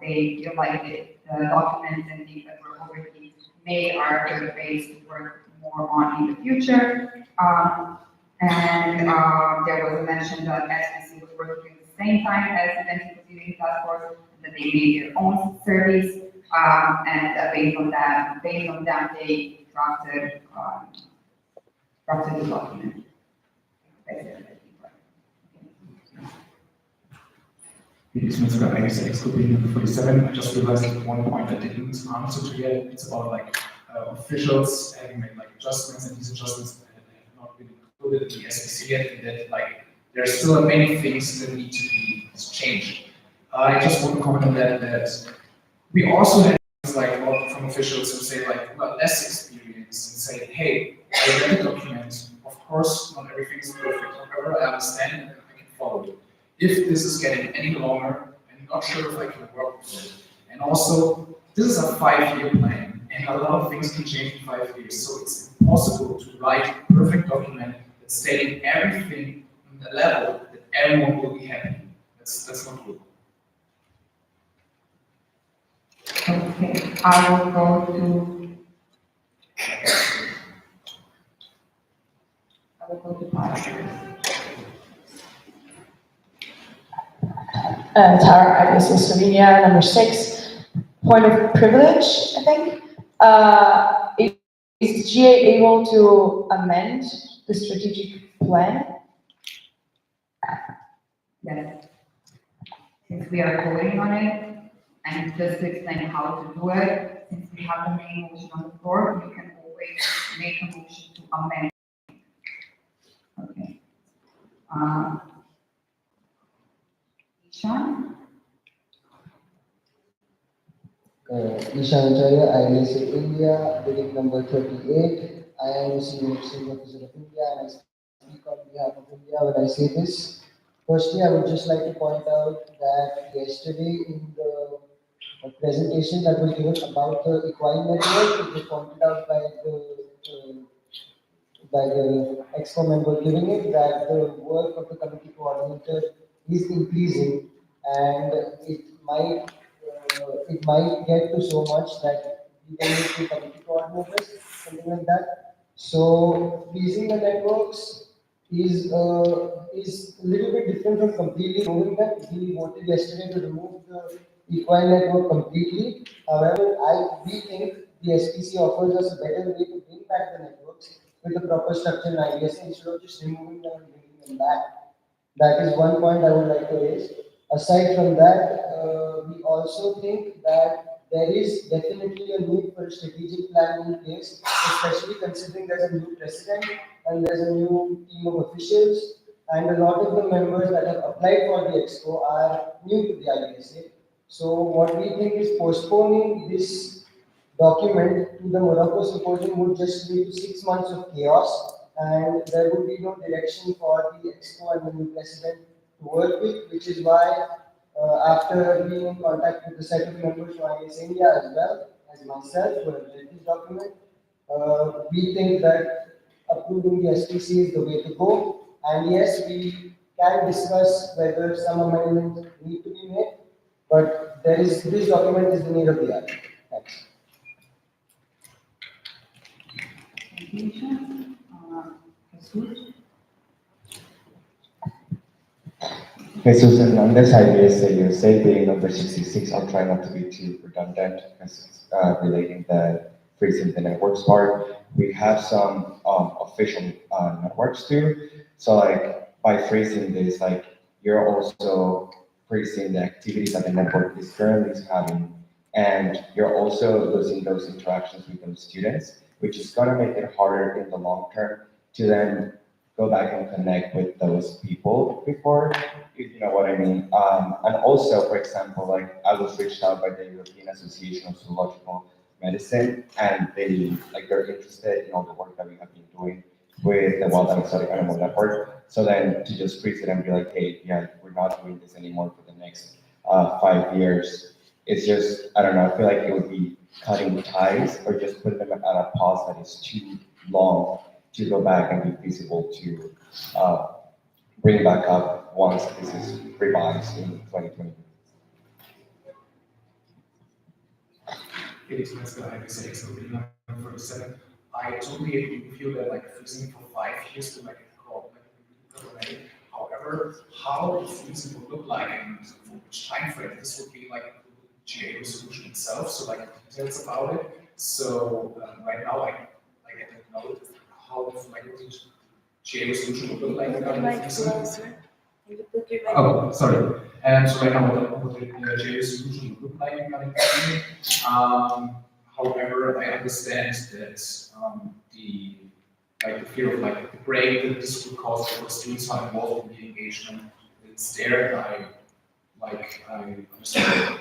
they feel like the documents and things that were already made are a good base to work more on in the future. There was a mention that SBC was working at the same time as the Venture Community Task Force, that they made their own surveys, based on that, they drafted the document.
Felix Metzger, IVSA Exco Meeting number 47. I just realized that one point I didn't answer to yet. It's about like officials having made like adjustments, and these adjustments have not been included in the SBC yet, and that like there are still many things that need to be changed. I just want to comment on that we also had things like a lot from officials who say like, well, less experience, and say, hey, I read the document. Of course, not everything is perfect. However, I understand and I can follow it. If this is getting any longer, I'm not sure if I can work with it. And also, this is a 5-year plan, and a lot of things can change in 5 years. So it's impossible to write a perfect document that's stating everything on the level that everyone will be happy. That's not good.
Okay, I will go to Tara.
Tara, IVSA Slovenia, number 6, point of privilege, I think. Is the GA able to amend the strategic plan?
Yes. Since we are voting on it, and just to explain how to do it, since we have the main motion on the floor, you can always make a motion to amend. Okay. Ishan?
Ishan Acharya, IVSA India, bidding number 38. I am the Senior Exchange Officer of India, and I speak on behalf of India when I say this. Firstly, I would just like to point out that yesterday in the presentation that was given about the equine network, it was pointed out by the EXCO member giving it that the work of the committee coordinator is increasing, and it might get to so much that we can make two committee coordinators, something like that. So freezing the networks is a little bit different from completely removing them. We voted yesterday to remove the equine network completely. However, we think the SPC offers us a better way to bring back the networks with the proper structure in IVSA instead of just removing them and bringing them back. That is one point I would like to raise. Aside from that, we also think that there is definitely a need for a strategic plan in place, especially considering there's a new president and there's a new team of officials, and a lot of the members that have applied for the expo are new to the IVSA. So what we think is postponing this document to the Morocco symposium would just lead to 6 months of chaos, and there would be no direction for the expo and the new president to work with, which is why, after being in contact with the set of members from IVS India as well as myself who have read this document, we think that approving the SPC is the way to go. And yes, we can discuss whether some amendments need to be made, but this document is the need of the hour. Thanks.
Jesus Hernandez, IVSA USA, being number 66. I'll try not to be too redundant because it's relating the freezing the networks part. We have some official networks too. So like by freezing this, like you're also freezing the activities that the network is currently having, and you're also losing those interactions with those students, which is gonna make it harder in the long term to then go back and connect with those people before, if you know what I mean. And also, for example, like I was reached out by the European Association of Zoological Medicine, and they're interested in all the work that we have been doing with the Wild and Exotic Animal Network. So then to just freeze it and be like, hey, yeah, we're not doing this anymore for the next 5 years. It's just, I don't know, I feel like it would be cutting ties or just putting them at a pause that is too long to go back and be feasible to bring back up once this is revised in 2020.
It is nice that IVSA is opening up for the seven. I totally agree with you that like freezing for 5 years to make it problematic. However, how the freezing would look like and for which time frame this would be like GA resolution itself, so like details about it. So right now I don't know how like the GA resolution would look like regarding freezing. Oh, sorry. And so right now, what the GA solution would look like regarding freezing. However, I understand that the fear of like the break that this would cause for students are involved in the engagement. It's there, and I understand.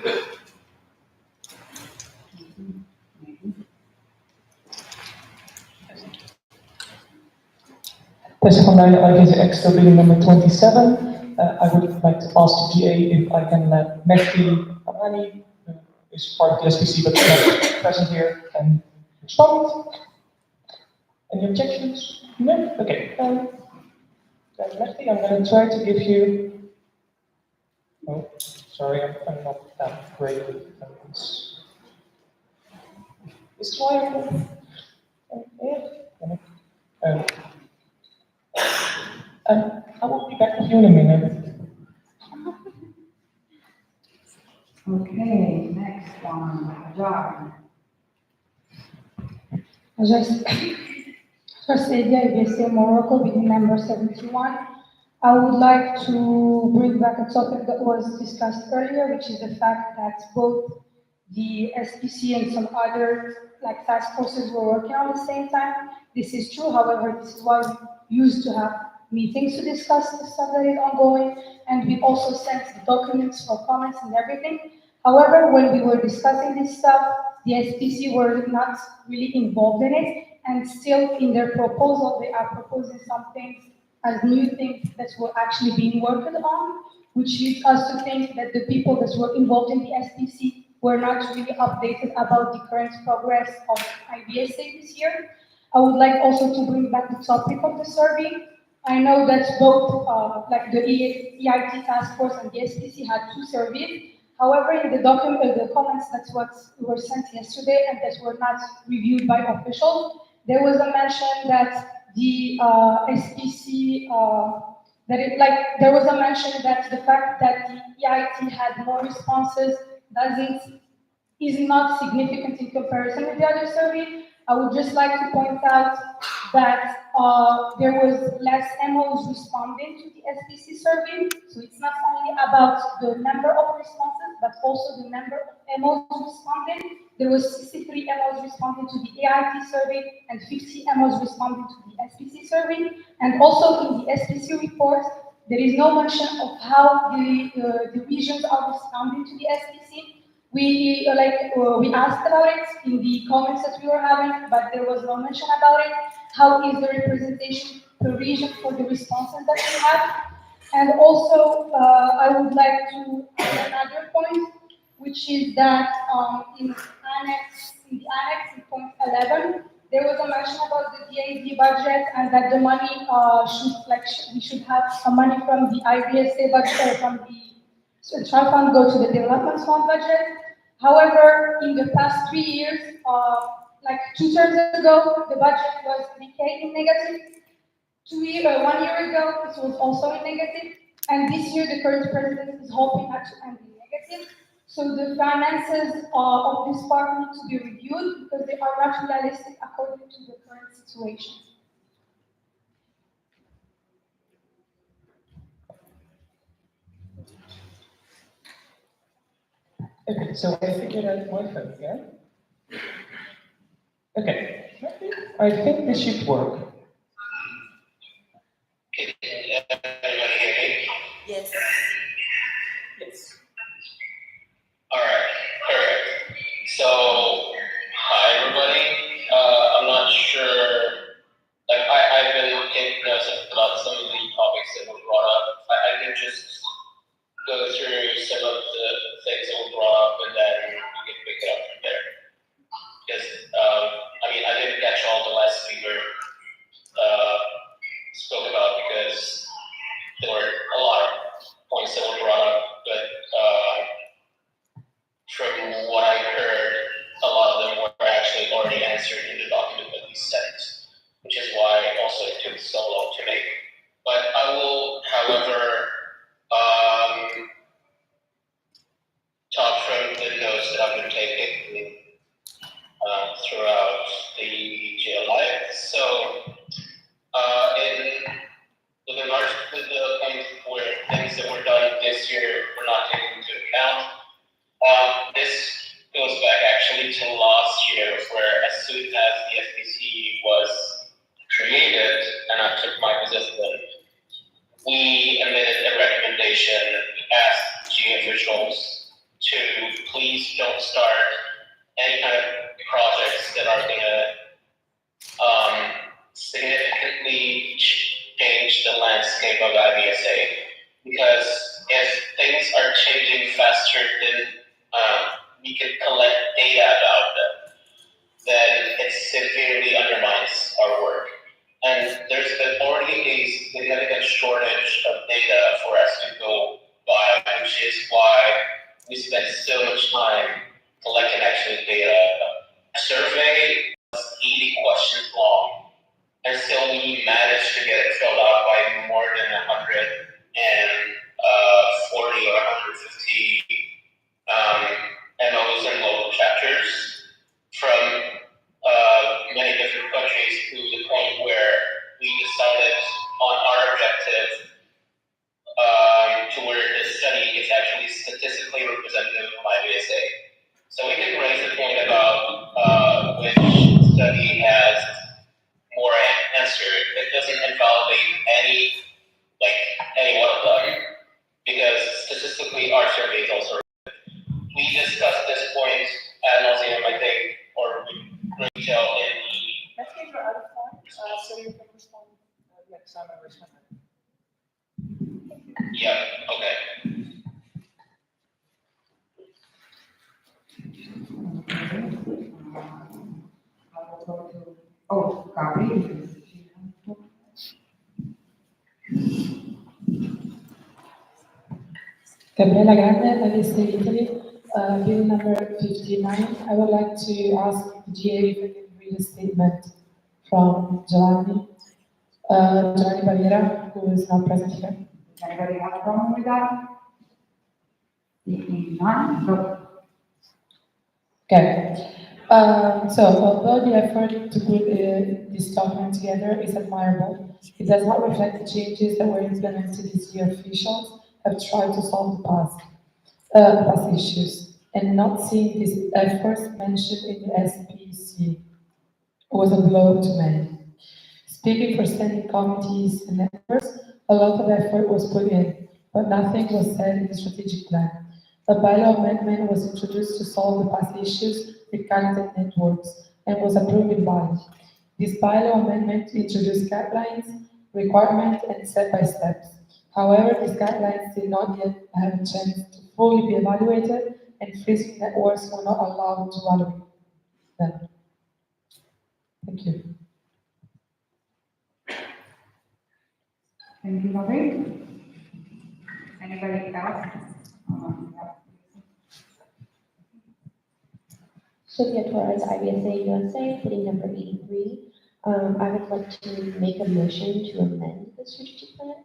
Secondary IVSA Extra Building number 27. I would like to ask the GA if I can let Mehdi Amani, who is part of the SPC but not present here, and respond. Any objections? No? Okay. Then Mehdi, I'm going to try to give you. Oh, sorry, I'm not that great with this. Is try. Yeah. I will be back with you in a minute.
Okay, next one, John.
First area, IVSA Morocco, being number 71. I would like to bring back a topic that was discussed earlier, which is the fact that both the SPC and some other like task forces were working on the same time. This is true, however, this is why we used to have meetings to discuss the stuff that is ongoing, and we also sent the documents for comments and everything. However, when we were discussing this stuff, the SPC were not really involved in it, and still in their proposal, they are proposing some things as new things that were actually being worked on, which leads us to think that the people that were involved in the SPC were not really updated about the current progress of IVSA this year. I would like also to bring back the topic of the survey. I know that both like the EIT task force and the SPC had two surveys. However, in the document, the comments that were sent yesterday and that were not reviewed by officials, there was a mention that the SPC there was a mention that the fact that the EIT had more responses is not significant in comparison with the other survey. I would just like to point out that there was less MOs responding to the SPC survey. So it's not only about the number of responses, but also the number of MOs responding. There was 63 MOs responding to the AIT survey and 50 MOs responding to the SPC survey. And also in the SPC report, there is no mention of how the regions are responding to the SPC. We asked about it in the comments that we were having, but there was no mention about it. How is the representation per region for the responses that we have? And also, I would like to add another point, which is that in the annex in point 11, there was a mention about the DAD budget and that the money we should have some money from the IVSA budget from the trust fund go to the development fund budget. However, in the past 3 years, like 2 terms ago, the budget was decaying negative. 1 year ago, it was also in negative. And this year, the current president is hoping not to end in negative. So the finances of this part need to be reviewed because they are not realistic according to the current situation.
Okay, so I figured out my phone again. Okay, I think this should work.
Yes. Yes. All right, perfect. So, hi everybody. I'm not sure, I've been taking notes about some of the topics that were brought up. I can just go through some of the things that were brought up and then we can pick it up from there. Because, I didn't catch all the last speaker spoke about because there were a lot of points that were brought up, but from what I heard, a lot of them were actually already answered in the document that we sent, which is why also it took so long to make. But I will, however, talk from the notes that I've been taking throughout the jail life. So, with regards to the point where things that were done this year were not taken into account, this goes back actually to last year, where as soon as the SBC was created and I took my position, we emitted a recommendation. We asked GA officials to please don't start any kind of projects that are going to significantly change the landscape of IVSA, because if things are changing faster than we can collect data about them, then it severely undermines our work. And there's been already a significant shortage of data for us to go by, which is why we spend so much time collecting actual data. A survey was 80 questions long, and still we managed to get it filled out by more than 140 or 150 MOs and local chapters from many different countries, to the point where we decided on our objective to where the study is actually statistically representative of IVSA. So we can raise the point about which study has more answer. It doesn't invalidate any one of them, because statistically our survey is also. We discussed this point ad nauseum, I think, or great detail in the.
Let's get you out of form, so you can respond next time I respond.
Yeah, okay.
Copy.
Gabriela Grande, IVSA Italy, bill number 59. I would like to ask the GA if I can read a statement from Giovanni Barriera, who is not present here.
Anybody have a problem with that? None? No.
Okay. So although the effort to put this document together is admirable, it does not reflect the changes that were implemented this year. Officials have tried to solve the past issues, and not seeing these efforts mentioned in the SPC was a blow to many. Speaking for standing committees and networks, a lot of effort was put in, but nothing was said in the strategic plan. A bylaw amendment was introduced to solve the past issues with candidate networks and was approved in body. This bylaw amendment introduced guidelines, requirements, and step-by-steps. However, these guidelines did not yet have a chance to fully be evaluated, and freezing networks were not allowed to evaluate them. Thank you.
Thank you, Marie. Anybody else?
Sophia Torres, IVSA USA, bidding number 83. I would like to make a motion to amend the strategic plan.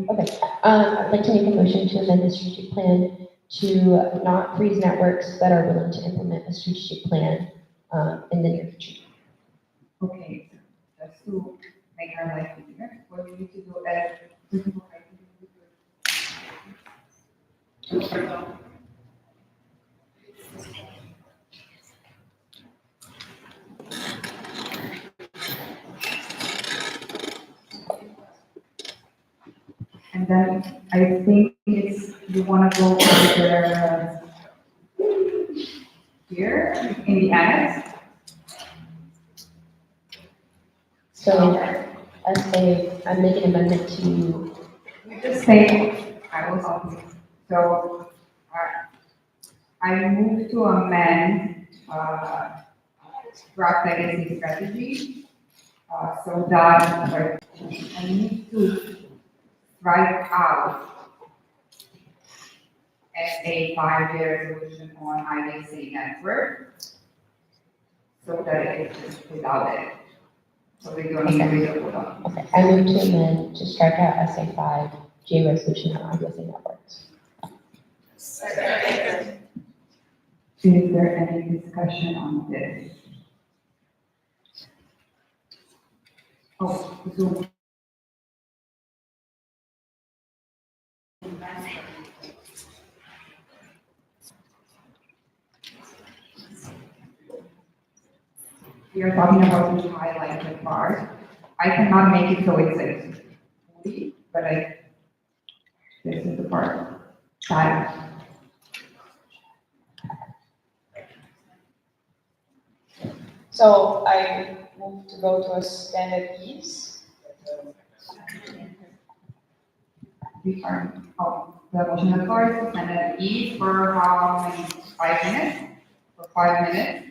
Okay, I'd like to make a motion to amend the strategic plan to not freeze networks that are willing to implement a strategic plan in the near future.
Okay, just to make our life easier, what we need to do is And then I think you want to go over here in the annex.
So, I'm making an amendment to,
Just say, I will help you. So, I move to amend, draft legacy strategy, so that, I need to write out as a 5-year resolution on IVSA network, so that it's just without it. So we don't need to read it without.
okay, I move to amend to strike out SA5, J resolution on IVSA networks.
Is there any discussion on this? Oh, Zoom. We are talking about the highlighted part. I cannot make it so it's like fully, but this is the part. Got it.
So I move to go to a standard ease.
We are, the motion of course, and then E for how many, 5 minutes? For 5 minutes?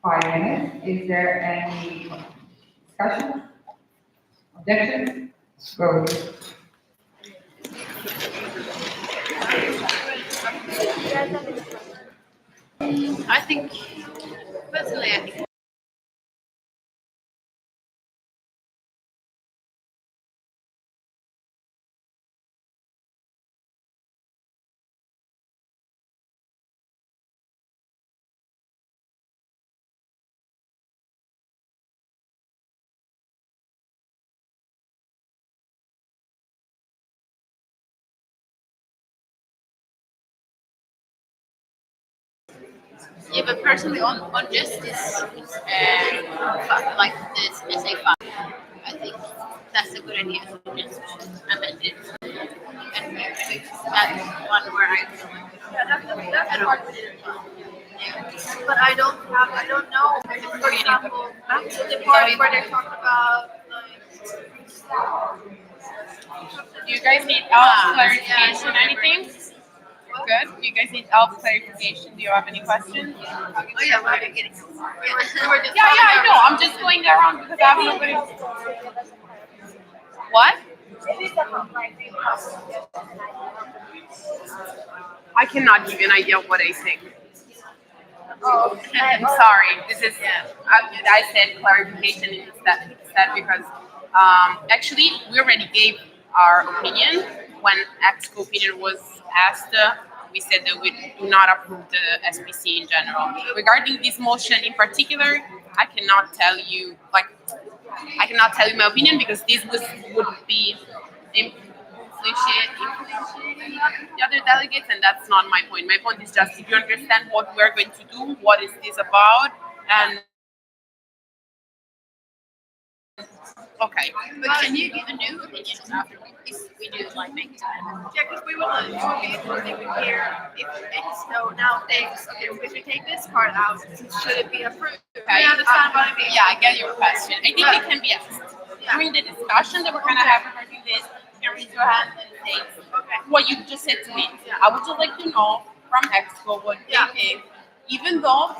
5 minutes. Is there any discussion? Objection? Go.
I think, personally, I think yeah, but personally on justice, like this SA fund, I think that's a good idea to just amend it. And that's one where I feel like, that's part of it. Yeah. But I don't know, for example, the part where they talk about,
Do you guys need help clarification, anything? Good. Do you guys need help clarification? Do you have any questions?
Oh yeah, we're getting.
Yeah, I know. I'm just going around because I have nobody. What? I cannot give you an idea of what I think. I'm sorry. This is I said clarification instead because actually we already gave our opinion when EXCO opinion was asked. We said that we do not approve the SPC in general. Regarding this motion in particular, I cannot tell you my opinion because this would be influentiating the other delegates, and that's not my point. My point is just if you understand what we're going to do, what is this about, and okay.
But can you give a new opinion after we do like make time? Yeah, because we would be interesting to hear if EXCO now thinks, okay, if we take this part out, should it be approved?
Okay.
You understand what I mean?
Yeah, I get your question. I think it can be asked during the discussion that we're gonna have regarding this. You can raise your hand and say what you just said to me. I would just like to know from EXCO what they think, even though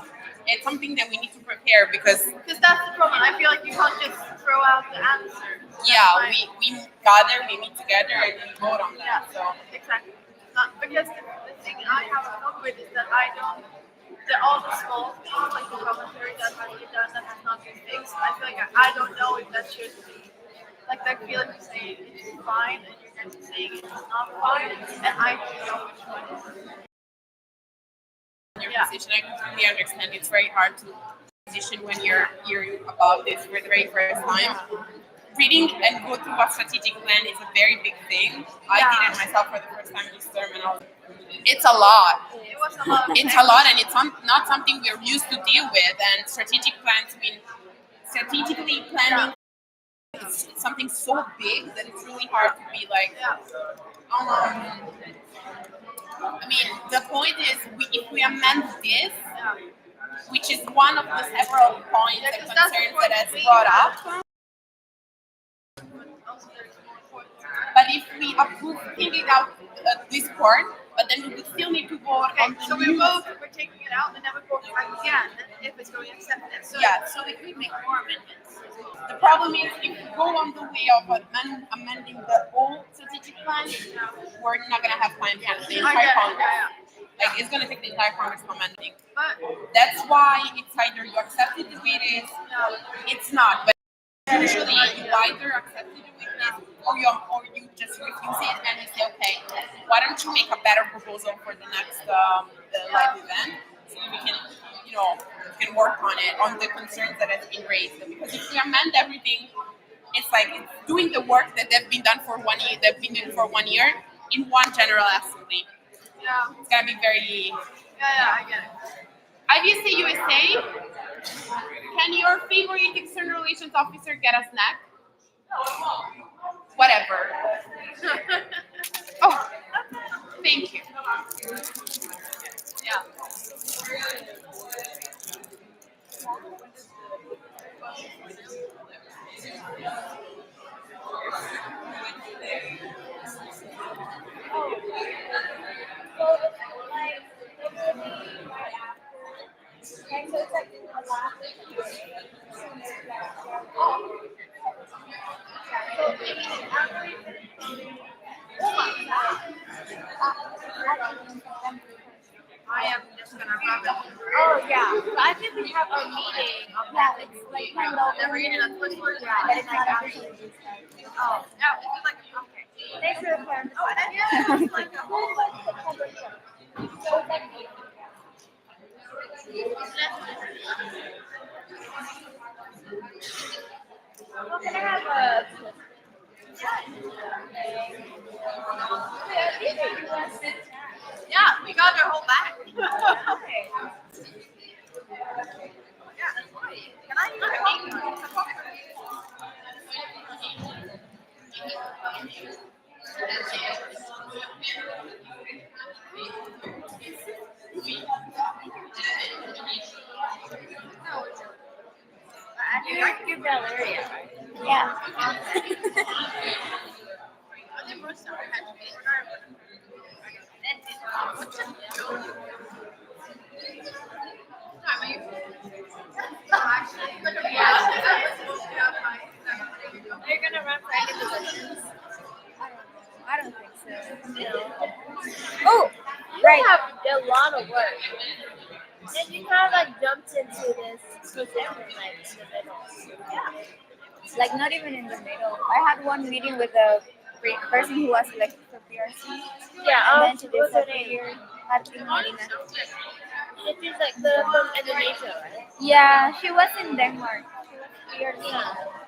it's something that we need to prepare because
that's the problem. I feel like you can't just throw out the answer.
Yeah, we gather, we meet together, and we vote on that.
Yeah, so exactly. Because the thing I have a problem with is that I don't. All the small things like the commentary that has been done that has not been fixed. I feel like I don't know if that should be like that feeling of saying it's fine and you're guys saying it's not fine, and I don't know which one is.
Your position, I completely understand. It's very hard to position when you're hearing about this for the very first time. Reading and go through a strategic plan is a very big thing. I did it myself for the first time this term, and it's a lot.
It was a lot.
It's a lot, and it's not something we're used to deal with. And strategic plans mean strategically planning. It's something so big that it's really hard to be like, I mean, the point is, if we amend this, which is one of the several points and concerns that has brought up, but if we approve taking out this part, but then we would still need to vote on the
So we vote, we're taking it out, and then we vote again if it's going to accept it. So,
Yeah.
so we could make more amendments.
The problem is if we go on the way of amending the whole strategic plan, we're not gonna have time for the entire Congress. Like it's gonna take the entire Congress to amend it.
But
That's why it's either you accept it the way it is, it's not. But usually you either accept it the way it is, or you just refuse it and you say, okay, why don't you make a better proposal for the next live event, so we can, we can work on it, on the concerns that have been raised. Because if we amend everything, it's like it's doing the work that they've been done for 1 year, in one general assembly.
yeah,
It's gonna be very.
I get it.
IVSA USA, can your favorite external relations officer get a snack? Whatever. Oh, thank you.
Yeah. I am just gonna rub it.
Oh, yeah. So I think we have a meeting of that. It's like,
Never eaten a Swiss word.
yeah, but it's not officially restarted.
Oh, yeah, it's like okay.
Thanks for the clarification.
Oh, and yeah, it's like
Well, can I have a?
yeah, we got their whole bag. Yeah, that's right. Can I eat
I think I give Valeria. Yeah.
They're gonna run for any positions.
I don't think so.
No.
Oh,
You
right.
have a lot of work. And you kind of like jumped into this position like in the middle. Yeah.
Like not even in the middle. I had one meeting with a person who was elected for PRC.
Yeah,
And then she
what's her
disappeared.
name?
Marina.
She's like the from Indonesia, right?
Yeah, she was in Denmark. She was PRC.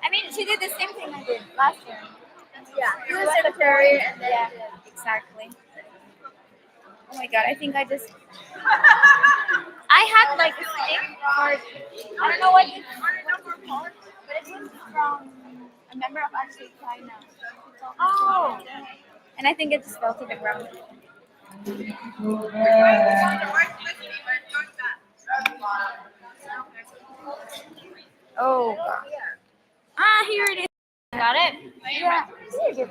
I mean, she did the same thing I did last year.
Yeah,
She
she
was
was
secretary
secretary and then
yeah, exactly. Oh my god, I think I just I had like a stick for I don't know what it but it was from a member of Actually China.
oh,
And I think it just fell to the ground. Oh god. Ah, here it is. Got it? Yeah. Thank you.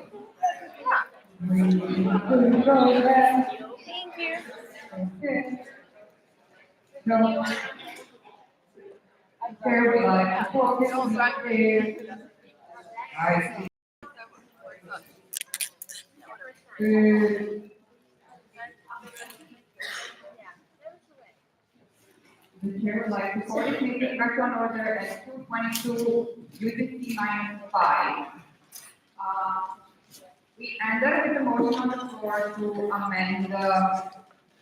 The chair would like to call this meeting back to an order at 2:22 UTC-5. We ended with a motion on the floor to amend the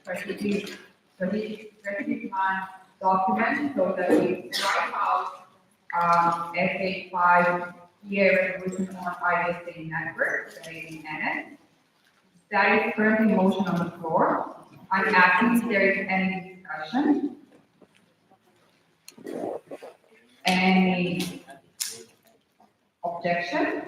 strategic plan document so that we strike out SA5 year resolution on IVSA network, that is NS. That is currently motion on the floor. I'm asking if there is any discussion. Any objection?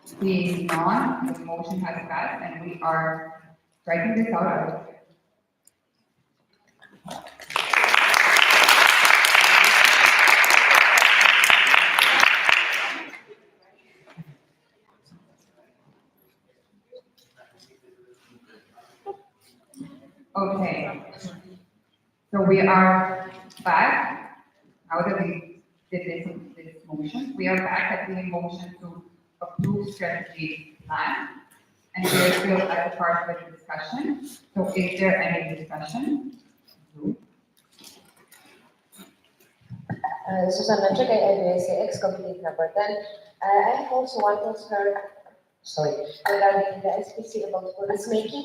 Seeing none, the motion has passed and we are striking this out. Okay. So we are back. Now that we did this motion, we are back at the motion to approve strategy plan. And we are still at the part of the discussion. So is there any discussion?
Susanna Czekaj, IVSA ex-committee number 10. I have also one concern, regarding the SPC about police making,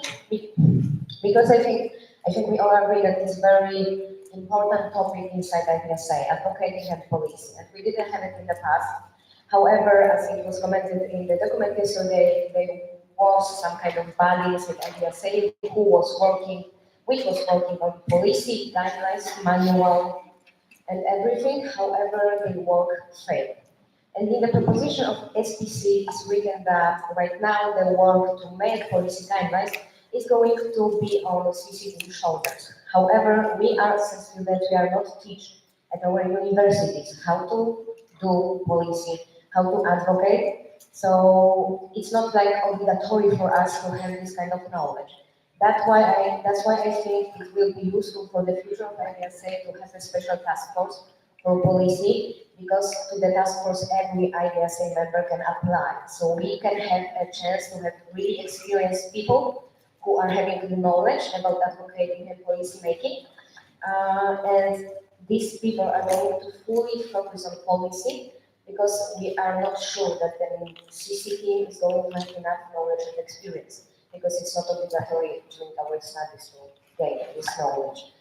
because I think we all agree that it's very important topic inside IVSA, advocating and policing, and we didn't have it in the past. However, as it was commented in the document yesterday, there was some kind of balance with IVSA which was working on policy guidelines, manual, and everything. However, the work failed. And in the proposition of SPC, it's written that right now the work to make policy guidelines is going to be on CCTV shoulders. However, we are students, we are not teach at our universities how to do policy, how to advocate. So it's not like obligatory for us to have this kind of knowledge. That's why I think it will be useful for the future of IVSA to have a special task force for policy, because to the task force every IVSA member can apply. So we can have a chance to have really experienced people who are having the knowledge about advocating and policy making. And these people are going to fully focus on policy, because we are not sure that the CC team is going to have enough knowledge and experience, because it's not obligatory during our studies to gain this knowledge.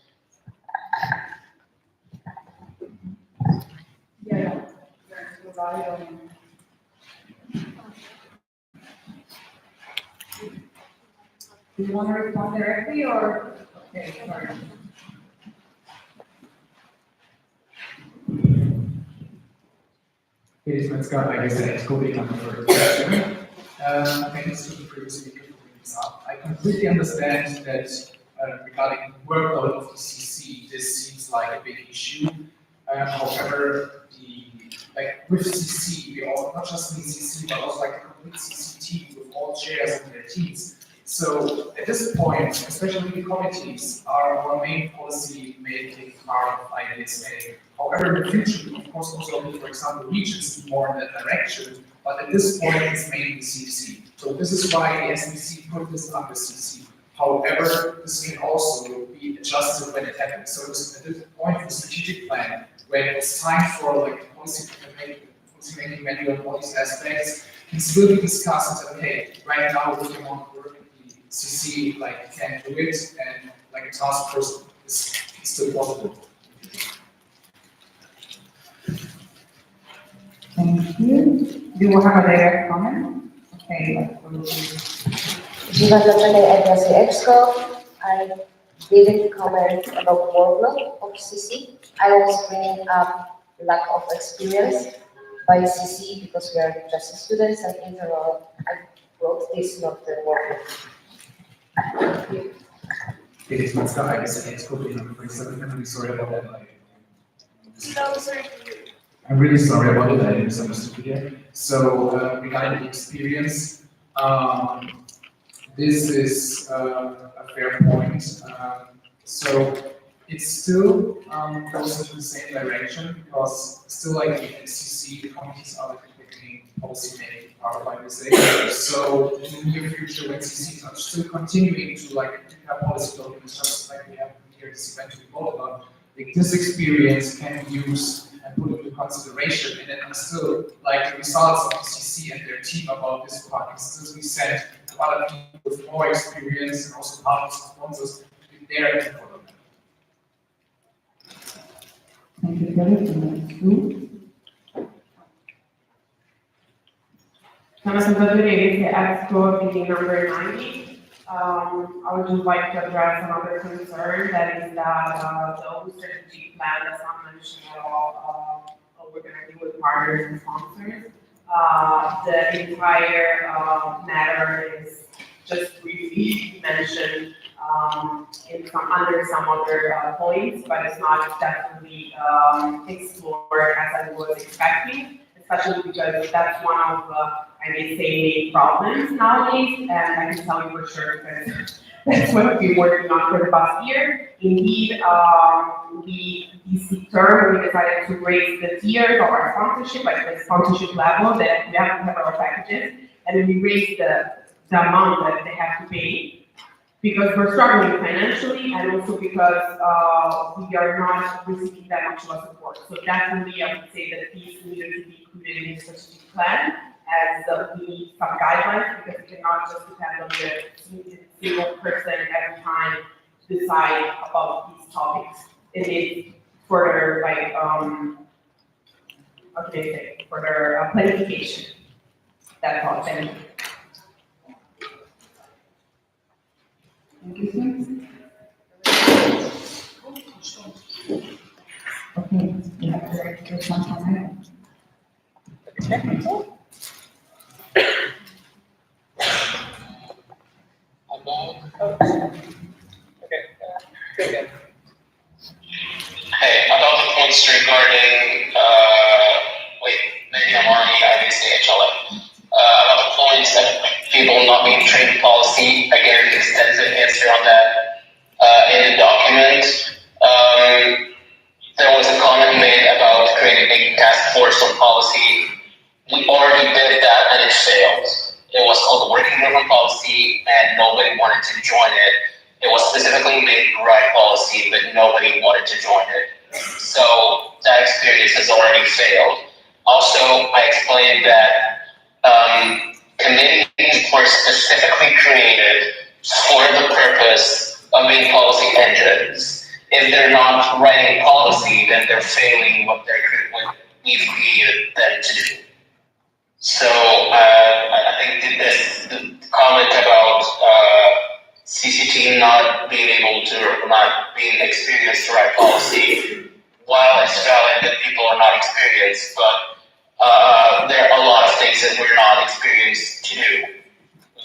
Yeah. Do you want to respond directly or? Okay, sorry.
Okay, so let's go. I guess it's totally coming for the question. Thanks to the previous speaker for bringing this up. I completely understand that regarding the workload of the CC, this seems like a big issue. However, with CC, we all, not just in CC, but also like the complete CC team with all chairs and their teams. So at this point, especially the committees are our main policy making part of IVSA. However, in the future, we of course also need, for example, regions more in that direction, but at this point, it's mainly CC. So this is why the SBC put this under CC. However, this can also be adjusted when it happens. So at this point of the strategic plan, when it's time for like policy making manual and all these aspects, can still be discussed and said, okay, right now we're working on work, the CC like can do it, and like a task force is still possible.
Thank you. Do you have a direct comment? Okay,
Giovanna Gianni, IVSA EXCO. I didn't comment about workload of CC. I was bringing up lack of experience by CC because we are just students, and in general, I wrote this, not the workload.
It is my style, I guess it's totally not I'm really sorry about that.
No, sorry.
I'm really sorry about it, I misunderstood you. So regarding the experience, this is a fair point. So it still goes into the same direction, because still like the NCC, the committees are the policy making part of IVSA. So in the near future, when CCs are still continuing to like have policy documents, just like we have here this event we talked about, like this experience can be used and put into consideration, and then still like the results of the CC and their team about this part can still be sent to other people with more experience and also partners and sponsors with their input on that.
Thank you very much.
Thomas Antonelli, EXCO meeting number 90. I would just like to address another concern, that is that the open strategic plan does not mention at all what we're going to do with partners and sponsors. The entire matter is just briefly mentioned under some other points, but it's not definitely explored as I was expecting, especially because that's one of I may say, main problems nowadays, and I can tell you for sure because that's what we've been working on for the past year. Indeed, this term, we decided to raise the tiers of our sponsorship, like the sponsorship level that we have to have our packages, and then we raised the amount that they have to pay because we're struggling financially and also because we are not receiving that much of support. So definitely, I would say that these needed to be included in the strategic plan as we need some guidelines because we cannot just depend on the single person every time to decide about these topics. It needs further, like, how can I say, further planification. That's all. Thank you.
Thank you, okay, you have to write this one time.
Hey, about the points regarding, wait, maybe I'm already IVSA HLA. About the points that people not being trained policy, again, extensive answer on that in the document. There was a comment made about creating a task force on policy. We already did that and it failed. It was called the Working Group on Policy and nobody wanted to join it. It was specifically made right policy, but nobody wanted to join it. So that experience has already failed. Also, I explained that committees were specifically created for the purpose of being policy engines. If they're not writing policy, then they're failing what we've created them to do. So I think the comment about CCT not being able to, or not being experienced to write policy, while it's valid that people are not experienced, but there are a lot of things that we're not experienced to do.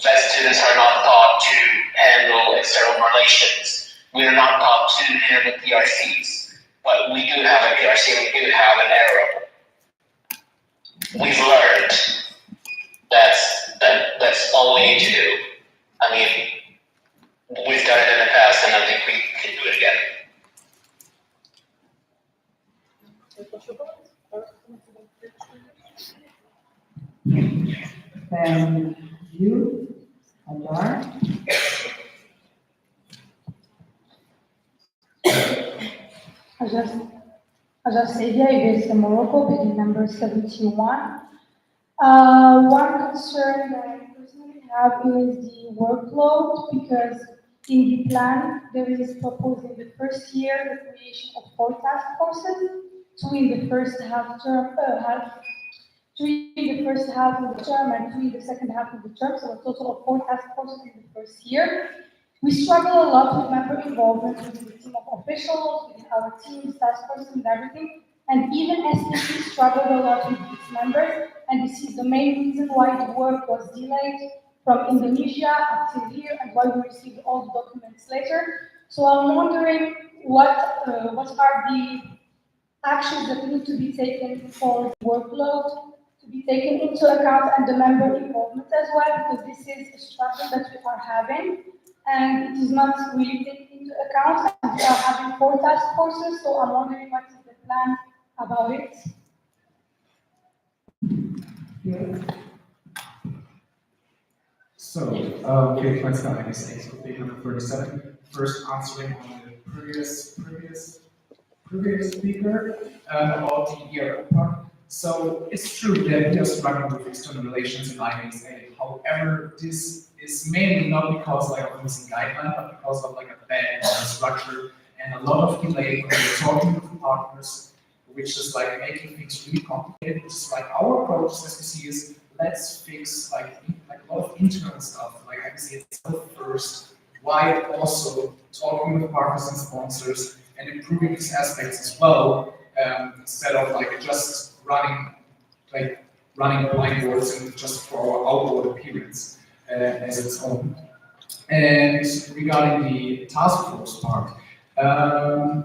Vet students are not taught to handle external relations. We are not taught to handle PRCs, but we do have a PRC, we do have an arrow. We've learned that's all we need to do. I mean, we've done it in the past, and I think we can do it again.
You, Adar.
Ajasedia is Morocco, picking number 71. One concern that I personally have is the workload because in the plan there is proposed in the first year the creation of 4 task forces, 2 in the first half term, 3 in the first half of the term and 3 in the second half of the term, so a total of 4 task forces in the first year. We struggle a lot with member involvement within the team of officials, within our teams, task forces, and everything. And even SPC struggled a lot with its members, and this is the main reason why the work was delayed from Indonesia until here, and why we received all the documents later. So I'm wondering what are the actions that need to be taken for the workload to be taken into account and the member involvement as well, because this is a struggle that we are having and it is not really taken into account. And we are having 4 task forces, so I'm wondering what is the plan about it.
So, okay, let's start. I guess for page number 37. First, answering on the previous speaker about the ERO part. So it's true that we are struggling with external relations in IVSA. However, this is mainly not because like of missing guideline, but because of like a bad structure and a lot of delay when we're talking with the partners, which is like making things really complicated. Which is like our approach as we see is let's fix like a lot of internal stuff, like IVSA itself first, while also talking with partners and sponsors and improving these aspects as well, instead of like just running like running whiteboards and just for our outward appearance as its own. And regarding the task force part,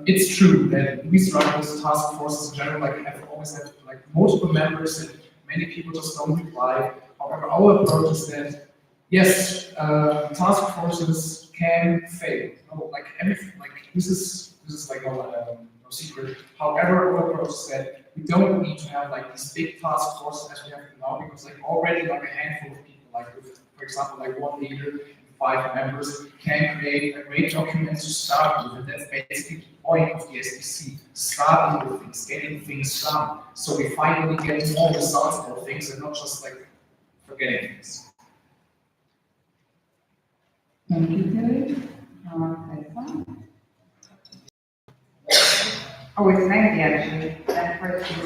it's true that we struggles task forces in general have always had multiple members and many people just don't reply. However, our approach is that yes, task forces can fail. No, everything, this is no secret. However, our approach is that we don't need to have these big task forces as we have now, because already a handful of people, with, for example, one leader, 5 members, can create a great document to start with, and that's basically the point of the SPC, starting with things, getting things done, so we finally get more results out of things and not just forgetting things.
Thank you, Tilly. Tessa? Oh, it's 90 actually. That first is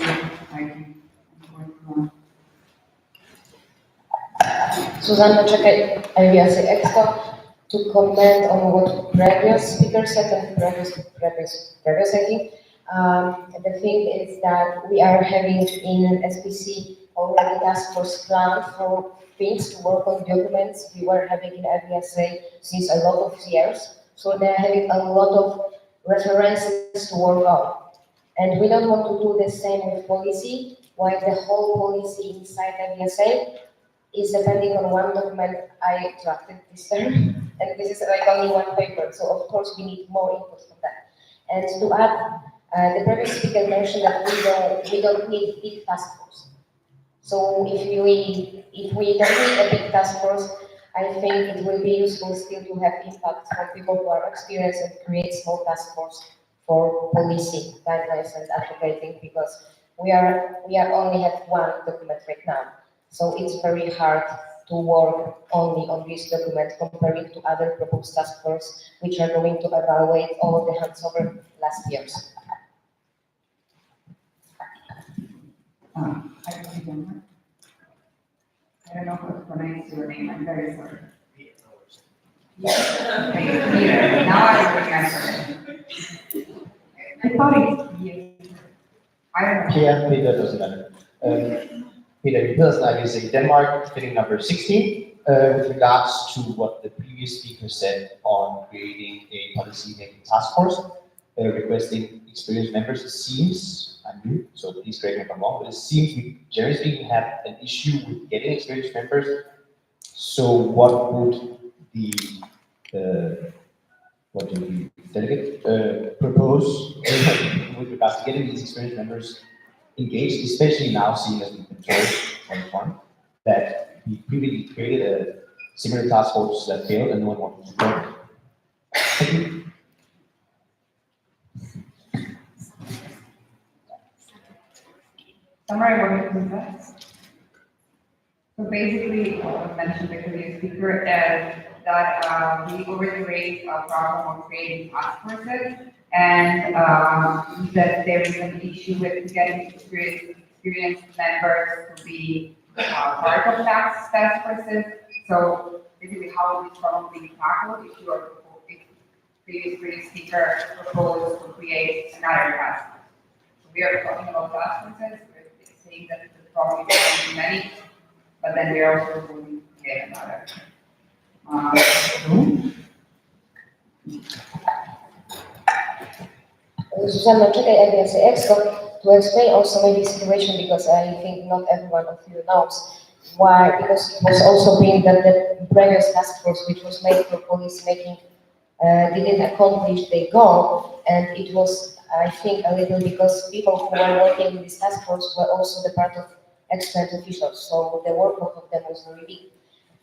Susanna Czekaj, IVSA Expo, to comment on what previous speaker said and previous I think. The thing is that we are having in SPC already task force plan for things to work on documents we were having in IVSA since a lot of years. So they're having a lot of references to work on. And we don't want to do the same with policy, while the whole policy inside IVSA is depending on one document I drafted this term, and this is only one paper, so of course we need more input from that. And to add, the previous speaker mentioned that we don't need big task force. So if we don't need a big task force, I think it will be useful still to have impact from people who are experienced and create small task force for policing guidelines and advocating, because we only have one document right now. So it's very hard to work only on this document comparing to other proposed task force, which are going to evaluate all of the hands over last years.
I don't know how to pronounce your name, I'm very sorry. Peter, now I remember. I thought it's Peter. I don't know.
Yeah, Peter doesn't matter. Peter Hills, IVSA Denmark, fitting number 16, with regards to what the previous speaker said on creating a policy-making task force, requesting experienced members. It seems, I'm new, so please correct me if I'm wrong, but it seems we, generally speaking, have an issue with getting experienced members. So what would what do the delegate propose with regards to getting these experienced members engaged, especially now seeing as we've been told on the front that we previously created a similar task force that failed and no one wanted to join. Thank you.
Summary what it is. So basically, what mentioned the previous speaker is that we already raised a problem of creating task forces, and that there is an issue with getting experienced members to be part of task forces. So basically, how we probably tackle if previous speaker proposed to create another task force. So we are talking about task forces. We're saying that the problem is too many. But then we are also going to get another.
Susanna Czekaj, IVSA Exco, to explain also maybe the situation, because I think not everyone of you knows why, because it was also been that the previous task force, which was made for police making, didn't accomplish their goal, and it was, I think, a little because people who were working in this task force were also the part of expert officials, so the workload of them was very big.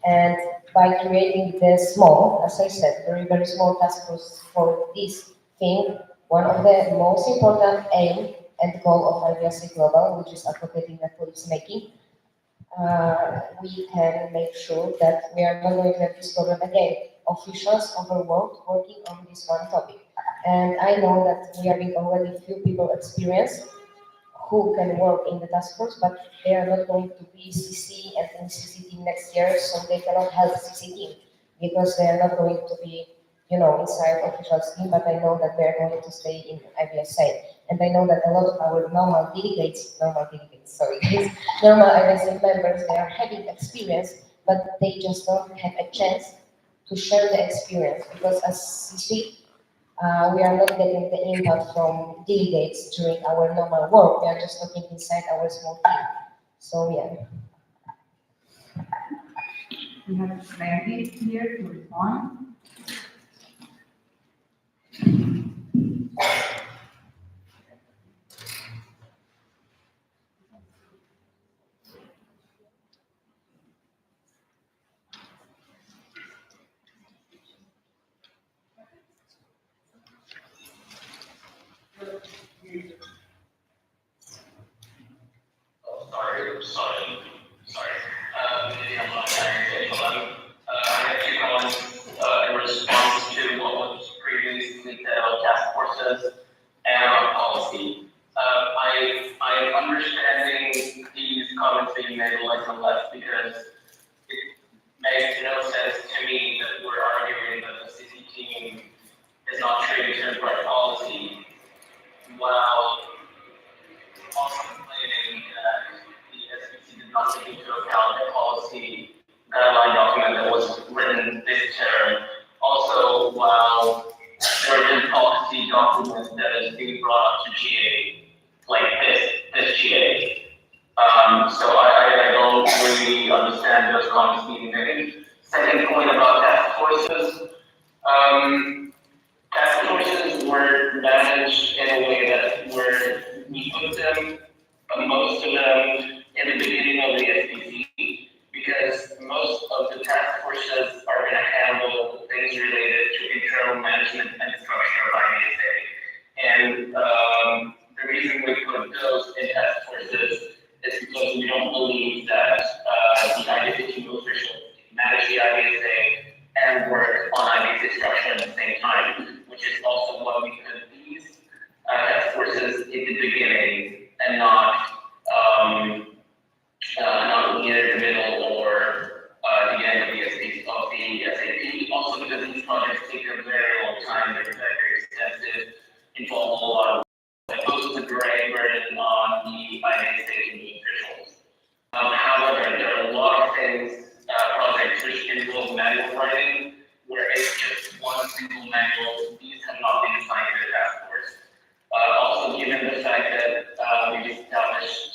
And by creating the small, as I said, very small task force for this thing, one of the most important aim and goal of IVSA Global, which is advocating the policy making, we can make sure that we are not going to have this problem again. Officials overworked working on this one topic. And I know that we are having already few people experienced who can work in the task force, but they are not going to be CC and in CC team next year, so they cannot help CC team because they are not going to be, inside officials team, but I know that they are going to stay in IVSA. And I know that a lot of our these normal IVSA members, they are having experience, but they just don't have a chance to share the experience because as you see, we are not getting the impact from delegates during our normal work. We are just talking inside our small team. So yeah.
We have Randy here to respond.
Sorry. Maybe I'm not very good. I have two comments in response to what was previously said on task forces and on policy. I'm understanding these comments being made less and less because it makes no sense to me that we're arguing that the CC team is not trained to write policy while also complaining that the SBC did not take into account the policy guideline document that was written this term. Also, while there is a policy document that is being brought up to GA, like this GA. So I don't really understand those comments being made. Second point about task forces. Task forces were managed in a way that where we put them, most of them, in the beginning of the SBC, because most of the task forces are going to handle things related to internal management and structure of IVSA. And the reason we put those in task forces is because we don't believe that the IVSA team officials manage the IVSA and work on IVSA structure at the same time, which is also why we put these task forces in the beginning and not near the middle or the end of the SAP. Also because these projects take a very long time, they're very extensive, involve a lot of it goes to gray burden on the IVSA team officials. However, there are a lot of things, projects which involve manual writing, where it's just one single manual. These have not been assigned to the task force. Also, given the fact that we've established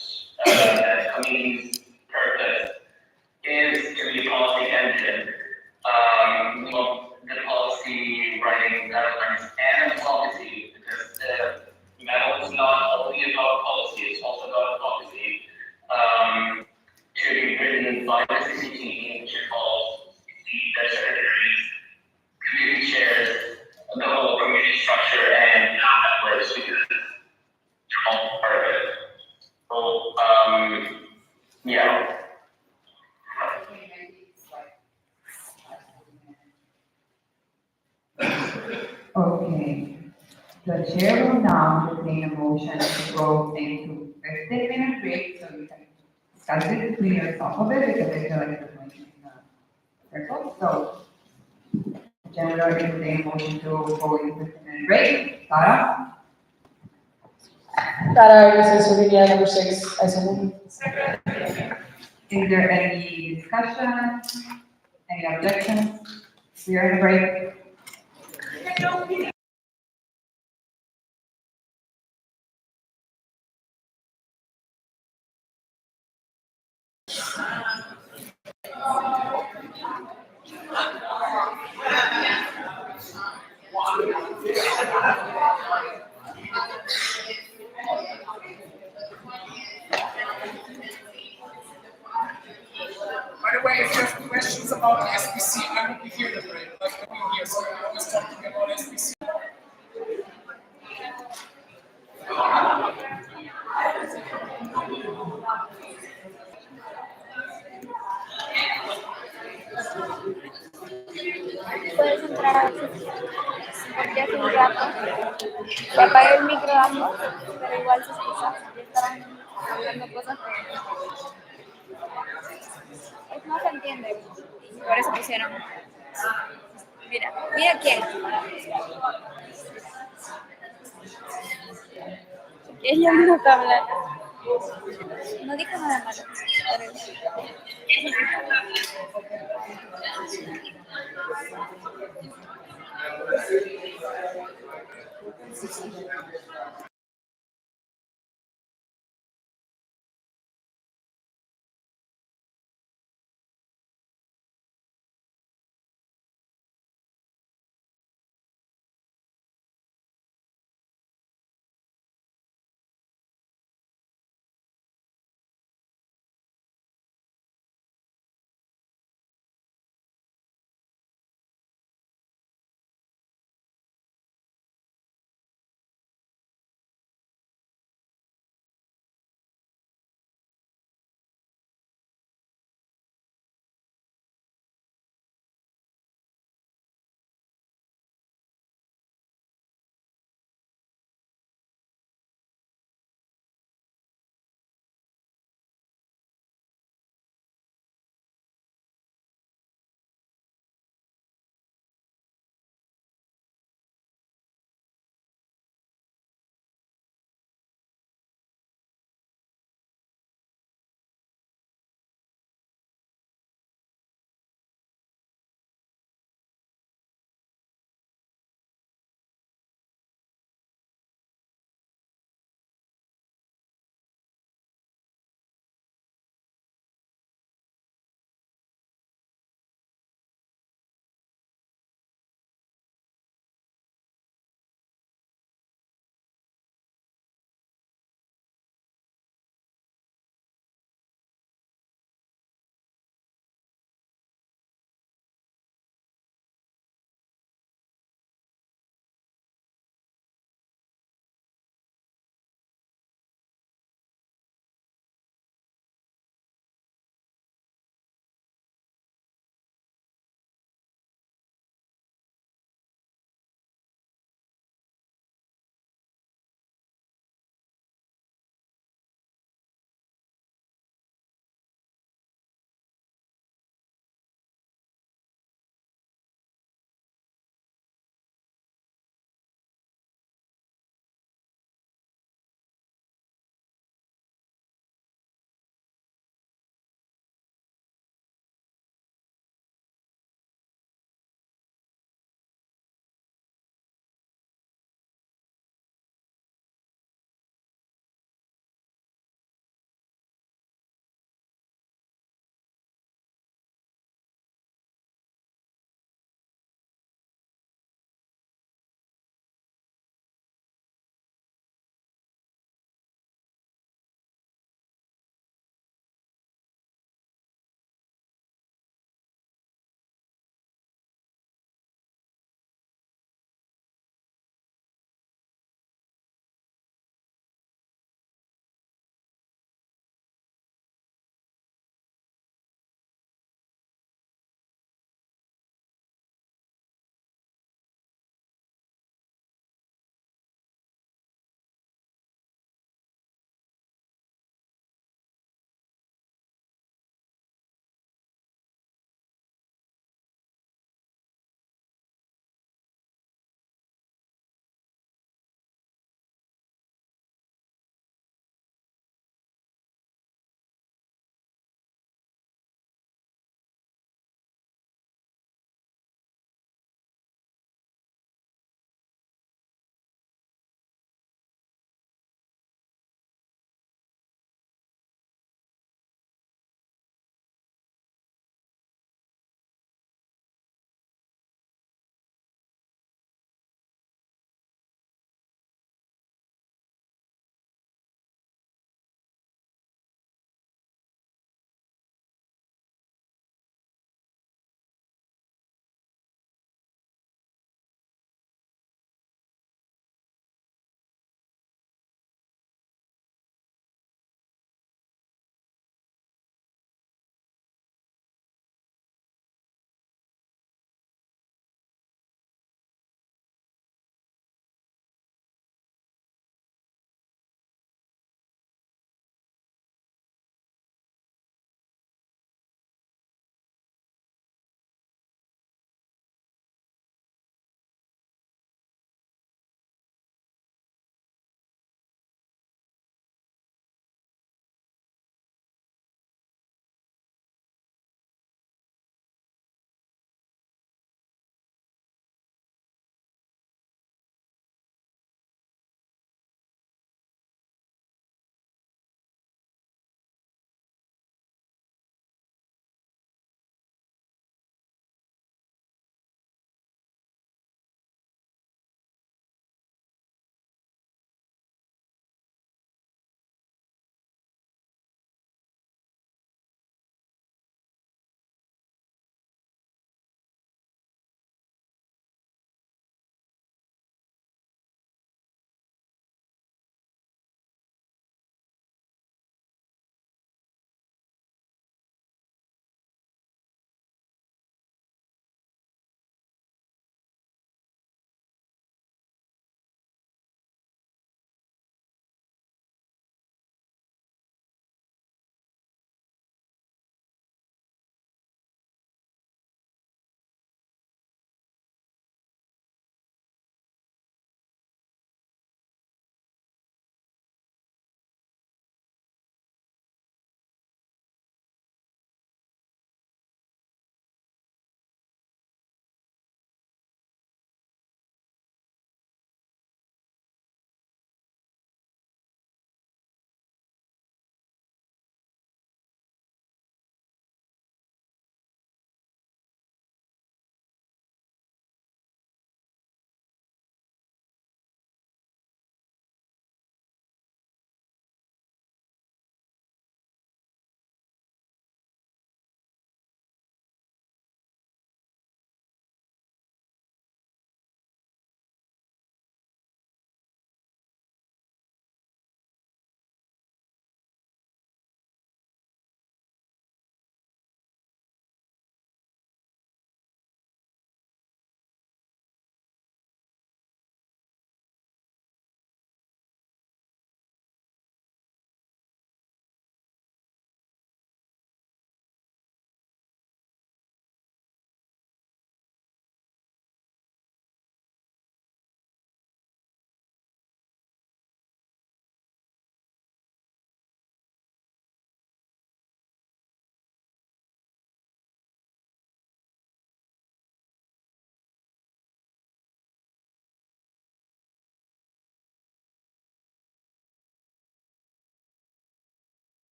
that committee's purpose is to be a policy engine, we want the policy writing guidelines and policy, because the manual is not only about policy, it's also about policy. To be written by the CCT, which involves the secretaries, committee chairs, the whole committee structure, and how that works, because you're all part of it. So, yeah.
Okay. The chair will now entertain a motion to go into 15-minute break so we can discuss it, clear yourself a bit because I feel like we're going in a circle. So, the chair will entertain a motion to go into 15-minute break. Sarah?
Tara, IVSA Slovenia, number 6, I so move.
Is there any discussion? Any objections? We are in a break.
By the way, if you have questions about the SPC, I will be here to break. Like, I'll be here, so I'm always talking about SPC.
Puedes entrar porque hace un rato se apaga el micro de ambos, pero igual se escucha y están hablando cosas que no se entiende. Por eso pusieron. Mira, mira quién. Que ella me toca hablar. No dijo nada malo. Pero...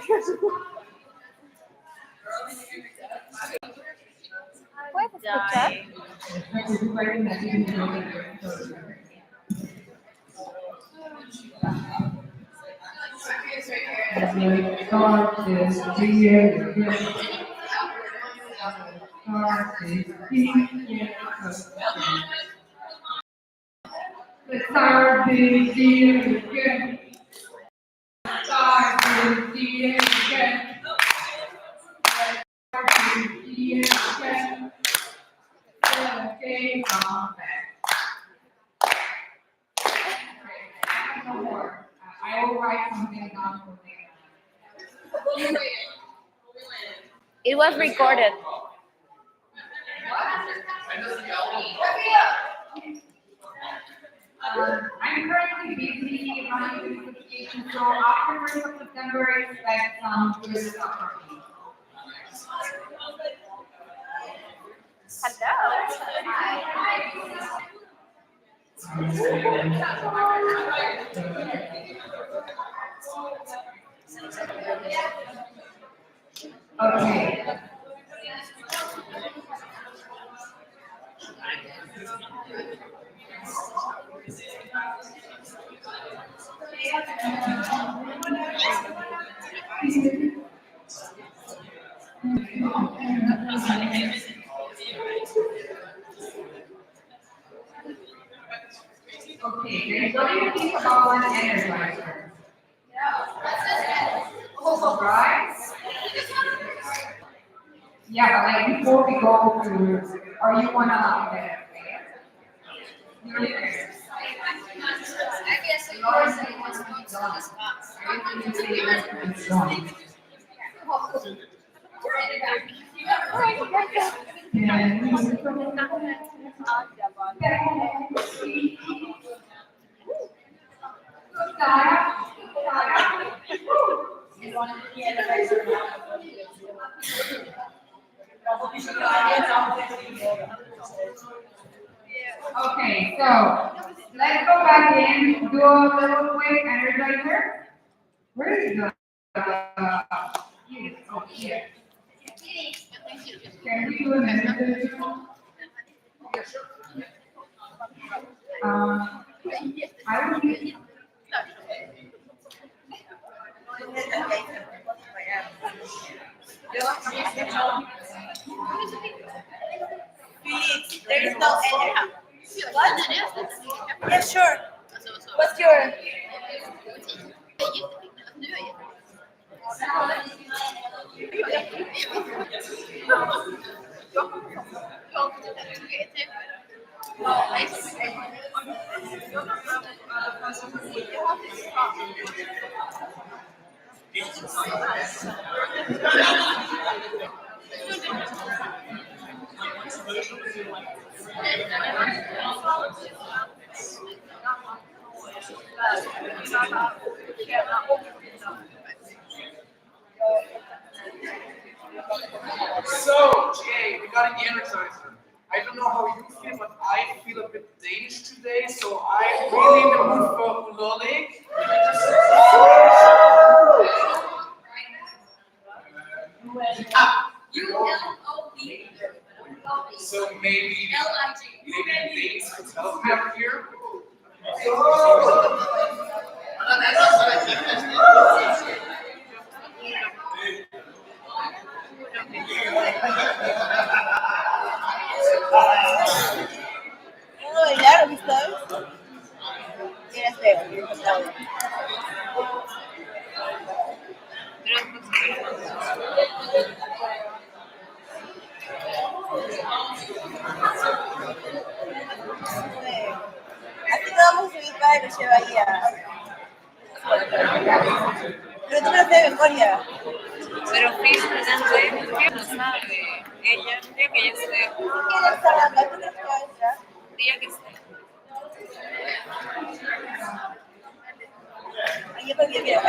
¿Puedes escuchar?
Let's start this year again. Start this year again. Start this year again. Okay, come back. No more. I will write something down for later.
It was recorded.
I'm currently busy running certification, so after 1st of September, expect some good stuff from me. Okay. Okay, guys, what do you think about an energizer? Right? Yeah, but like before we go to, or you wanna get you're there. I guess you already say what's going on. I didn't say it was going on. Okay, so let's go back in, do a little quick energizer. Where is the here? Can we do an energizer? I will be.
Felix, there is no energy. What? Yeah, sure. What's your?
So, Jay, regarding the energizer, I don't know how you feel, but I feel a bit dazed today, so I'm really in the mood for Ulole. So maybe things could help me up here.
¿Puedo bailar o qué sabes? Eres feo. Así que vamos a subir para que lleve ahí a... Pero tú me lo sé de memoria.
Pero fíjate, ¿qué no sabe? Ella, un día que ella esté.
¿Quién está hablando? ¿Tú crees que va a entrar?
Un día que esté.
Ahí yo también, mira.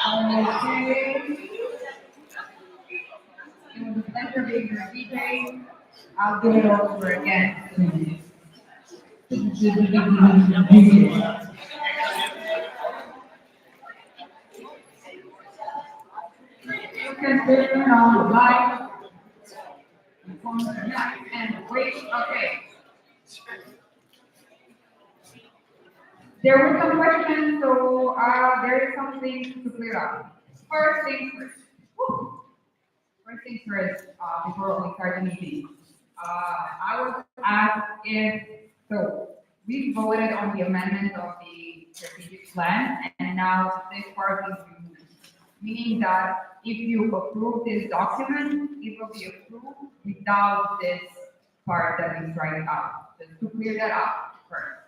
Okay. It was a pleasure being your DJ. I'll give it over again to the DJ. You can turn on the light, and wait. Okay. There were some questions, so there is something to clear up. First things first. Woo. First things first, before we start the meeting. I was asked if, so we voted on the amendment of the strategic plan, and now this part is removed. Meaning that if you approve this document, it will be approved without this part that we strike out. Just to clear that up first.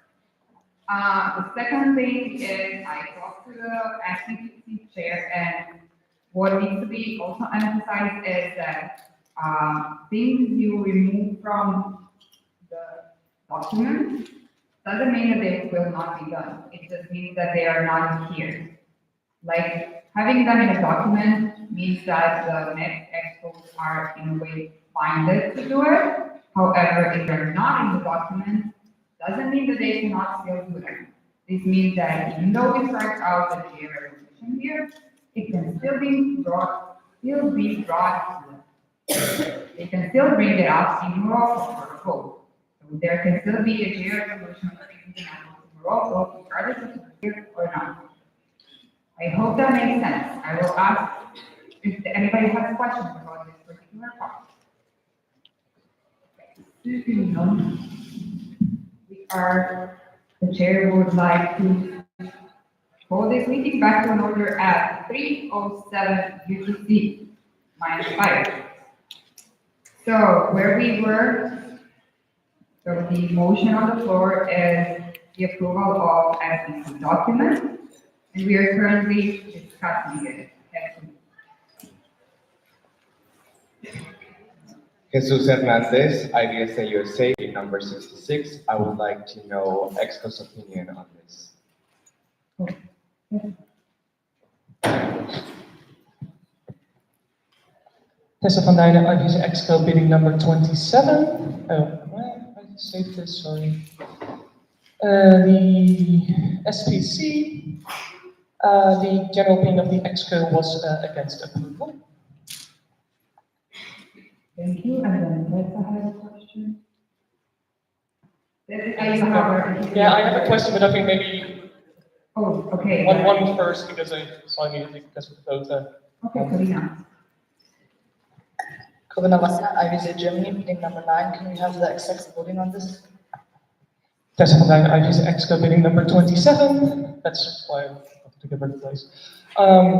The second thing is I talked to the SPC chair, and what needs to be also emphasized is that things you remove from the document doesn't mean that they will not be done. It just means that they are not here. Like having them in a document means that the next experts are in a way binded to do it. However, if they're not in the document, doesn't mean that they cannot still do them. This means that even though we strike out the GA resolution here, it can still be brought. They can still bring it up in Morocco or vote. So there can still be a GA resolution in Morocco, regardless of here or not. I hope that makes sense. I will ask if anybody has questions about this particular part. Seeing none, the chair would like to hold this meeting back to an order at 3:07 UTC -5. So where we were, so the motion on the floor is the approval of SEC document, and we are currently discussing it.
Jesus Hernandez, IVSA USA, number 66. I would like to know EXCO's opinion on this.
Tessa van Dijnen, IVSA EXCO, bidding number 27. I saved this, sorry. The SPC, the general opinion of the EXCO was against approval.
Thank you, and then Tessa has a question.
Yeah, I have a question, but I think maybe
okay.
One first, because I saw immediately because of the vote.
Okay, Karina.
Corinna Wasser, IVSA Germany, bidding number 9. Can we have the exact voting on this?
Tessa van Dijnen, IVSA EXCO, bidding number 27. That's why I have to give her the place.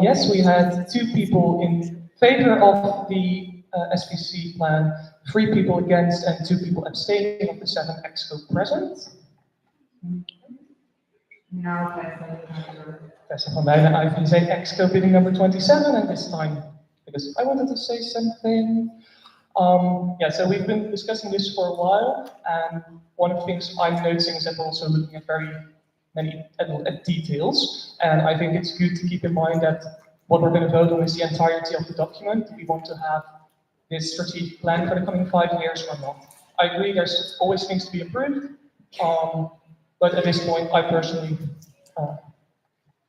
Yes, we had 2 people in favor of the SPC plan, 3 people against, and 2 people abstaining of the 7 EXCO present.
Now,
Tessa van Dijnen, IVSA EXCO, bidding number 27, and this time, because I wanted to say something. Yeah, so we've been discussing this for a while, and one of the things I'm noticing is that we're also looking at very many at details, and I think it's good to keep in mind that what we're going to vote on is the entirety of the document. We want to have this strategic plan for the coming 5 years or not. I agree there's always things to be improved, but at this point, I personally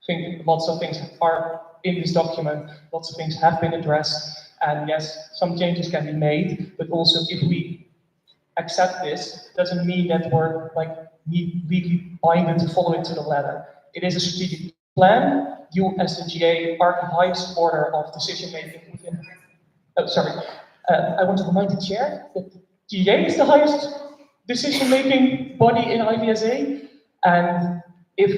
think lots of things are in this document, lots of things have been addressed, and yes, some changes can be made, but also if we accept this, doesn't mean that we're legally binded to follow it to the letter. It is a strategic plan. You as the GA are the highest order of decision making within. Oh, sorry. I want to remind the chair that GA is the highest decision making body in IVSA, and if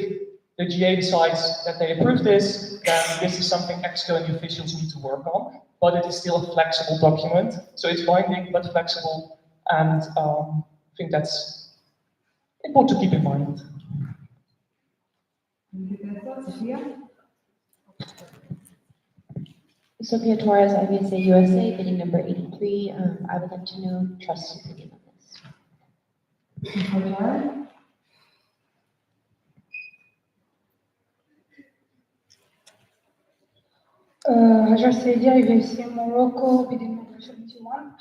the GA decides that they approve this, then this is something EXCO and the officials need to work on, but it is still a flexible document, so it's binding but flexible, and I think that's important to keep in mind.
Sophia Torres, IVSA USA, bidding number 83. I would like to know trust's opinion on this.
Hajar Saidi, IVSA Morocco, bidding number 71.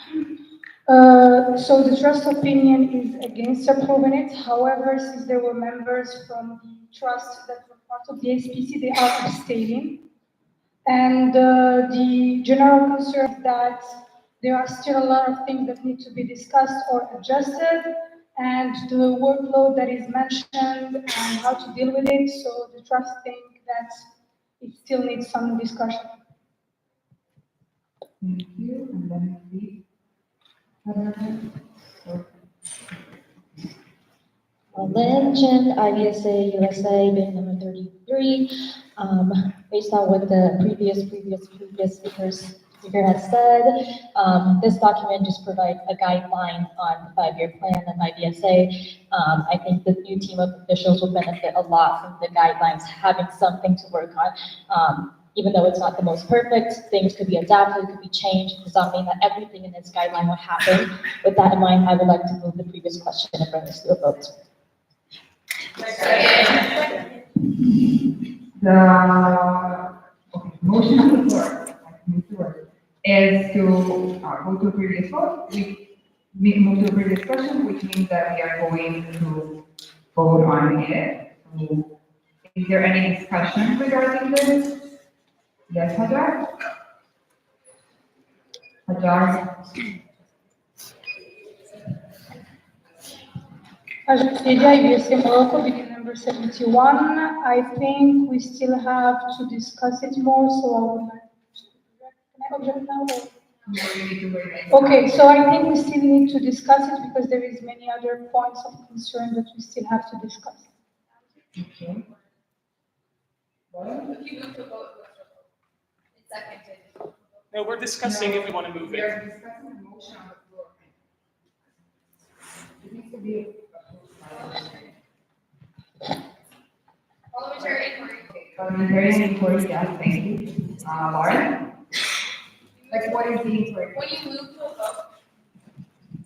So the trust opinion is against approving it. However, since there were members from the trust that were part of the SPC, they are abstaining. And the general concern is that there are still a lot of things that need to be discussed or adjusted, and the workload that is mentioned and how to deal with it. So the trust think that it still needs some discussion.
Thank you, and then please.
Legend, IVSA USA, bid number 33. Based on what the previous speakers
speaker has said. This document just provides a guideline on the five-year plan of IVSA. I think the new team of officials will benefit a lot from the guidelines, having something to work on. Even though it's not the most perfect, things could be adapted, could be changed. It does not mean that everything in this guideline will happen. With that in mind, I would like to move the previous question and bring this to a vote.
The motion on the floor is to go to previous vote. We move to previous question, which means that we are going to vote on it. So, is there any discussion regarding this? Yes, Hajar? Hajar?
Ajustida, IVSA Morocco, bidding number 71. I think we still have to discuss it more, so I would like, can I object now? Okay, so I think we still need to discuss it because there is many other points of concern that we still have to discuss.
Okay.
No, we're discussing if we want to move
We
it.
are discussing the motion on the floor. It needs to be.
Parliamentary inquiry.
Parliamentary inquiry, yes, thank you. Lauren? Like, what is the inquiry?
When you move to a vote,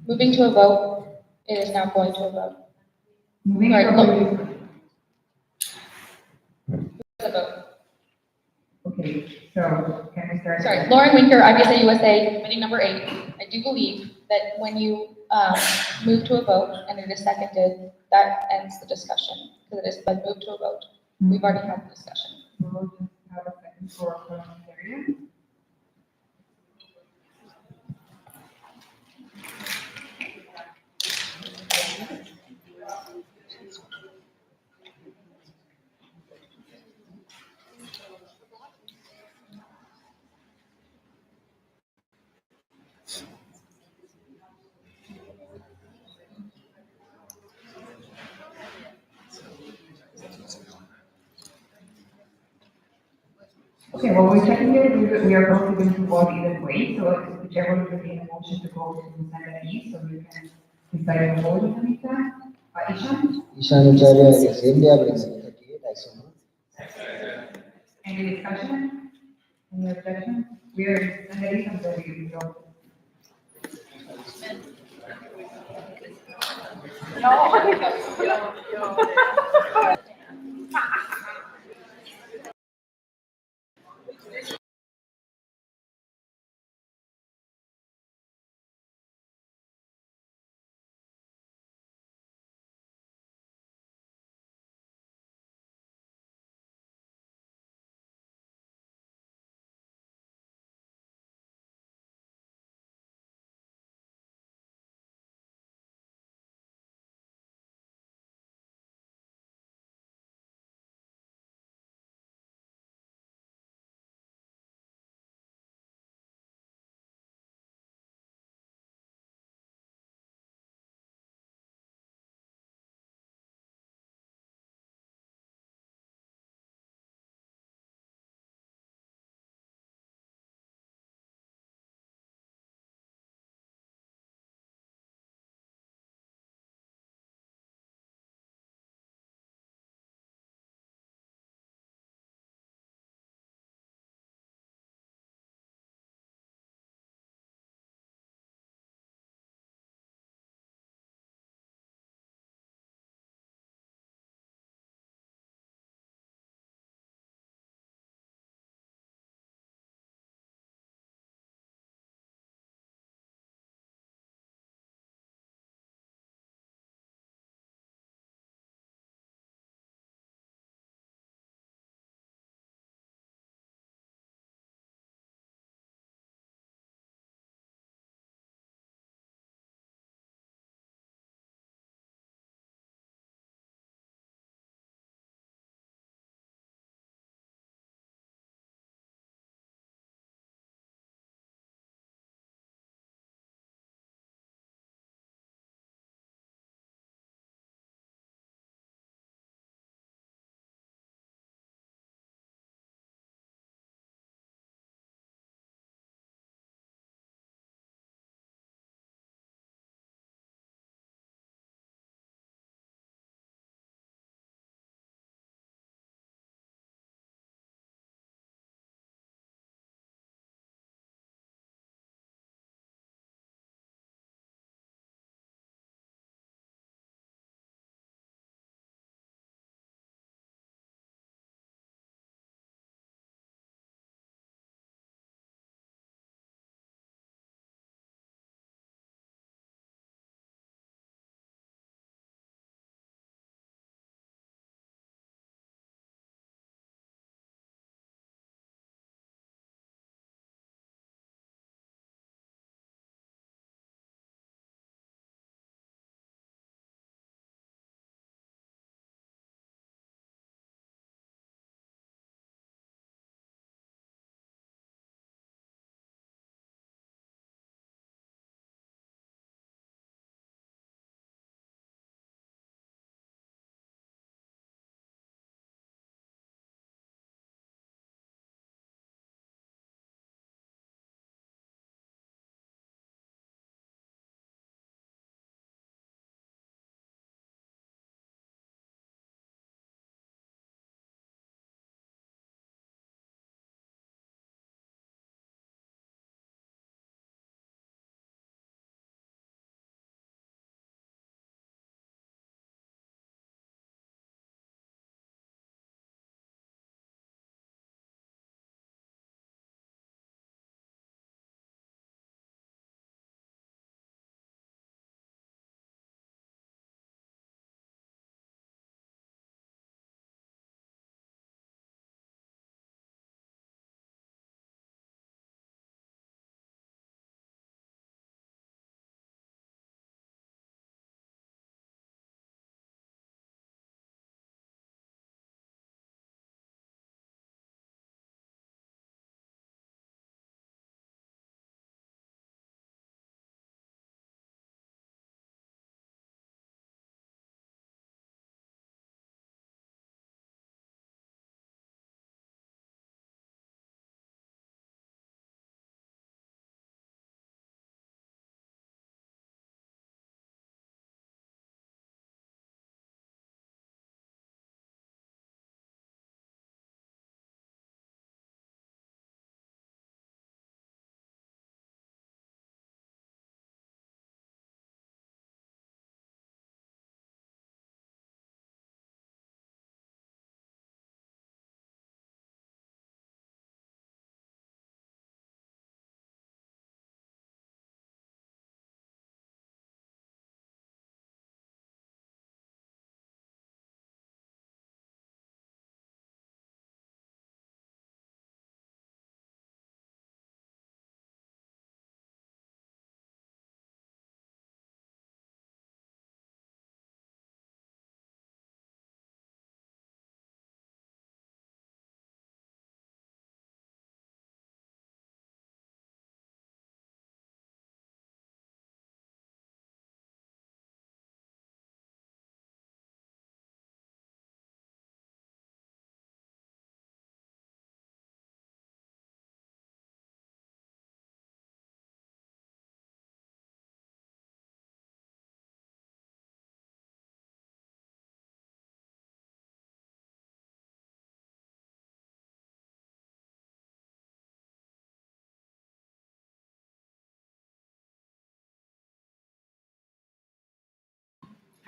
Moving to a vote, it is now going to a vote.
Moving
Sorry,
to a vote.
The vote.
Okay, so can we start?
Sorry, Lauren Winker, IVSA USA, committee number 8. I do believe that when you move to a vote and it is seconded, that ends the discussion, because it has been moved to a vote. We've already had the discussion.
We'll just have a second for parliamentarian. Okay, well, we're checking it, we are both going to vote either way, so whichever is in a motion to go to consent E, so you can decide your vote in the meantime. Ishan?
Ishan Acharya, IVSA India, bidding number 38, I so move.
Any discussion? Any objection? We are in consent E, so we go.
no.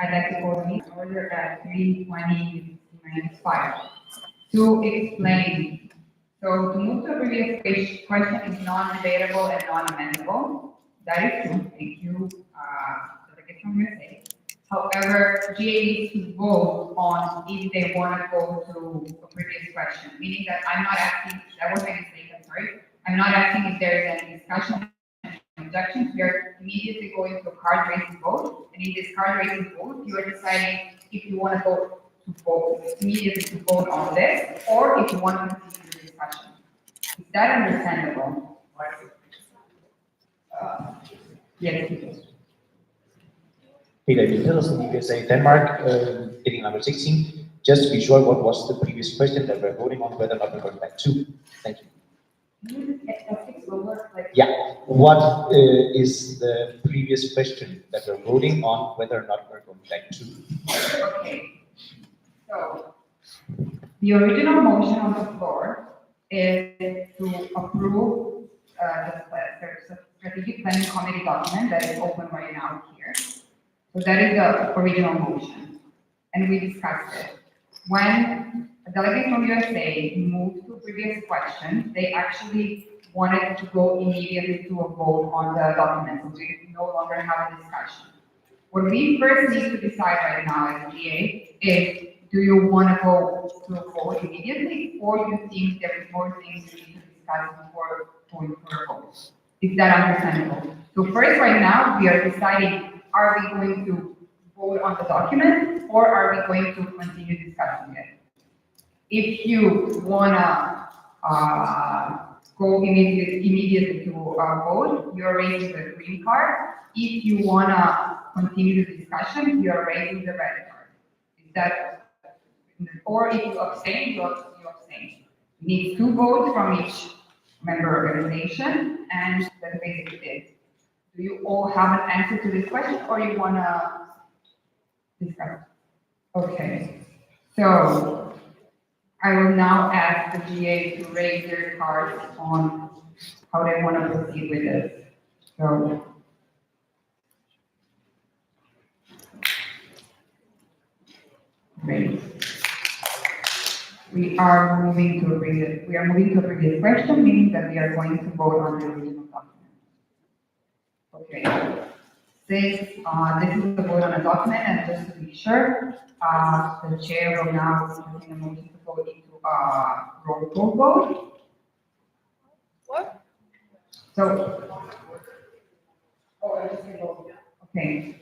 I'd like to call the meeting order at 3:20 to explain. So to move to a previous question is non-debatable and non-amendable. That is true. Thank you, Delegate from USA. However, GA needs to vote on if they want to go to a previous question, meaning that I'm not asking, that was my mistake, I'm sorry. I'm not asking if there is any discussion objections. We are immediately going to a card raising vote, and in this card raising vote, you are deciding if you want to go to vote immediately to vote on this, or if you want to continue the discussion. Is that understandable? Yes, please.
Peter Nielsen, IVSA Denmark, heading number 16. Just to be sure, what was the previous question that we're voting on, whether or not we're going back to? Thank you. Yeah, what is the previous question that we're voting on, whether or not we're going back to?
Okay, so the original motion on the floor is to approve the strategic planning committee document that is open right now here. So that is the original motion, and we discussed it. When a delegate from USA moved to previous questions, they actually wanted to go immediately to a vote on the document, so we no longer have a discussion. What we first need to decide right now as GA is, do you want to go to a vote immediately, or you think there is more things we need to discuss before going for a vote? Is that understandable? So first, right now, we are deciding, are we going to vote on the document, or are we going to continue discussing it? If you wanna go immediately to vote, you're raising the green card. If you wanna continue the discussion, you're raising the red card. Is that, or if you abstain, you abstain. You need 2 votes from each member organization, and that's basically it. Do you all have an answer to this question, or you wanna discuss? Okay, so I will now ask the GA to raise their cards on how they want to proceed with this. So, great. We are moving to a previous question, meaning that we are going to vote on the original document. Okay. Since this is the vote on a document, and just to be sure, the chair will now entertain a motion to go into a roll call vote.
What?
So, oh, I just said vote. Okay.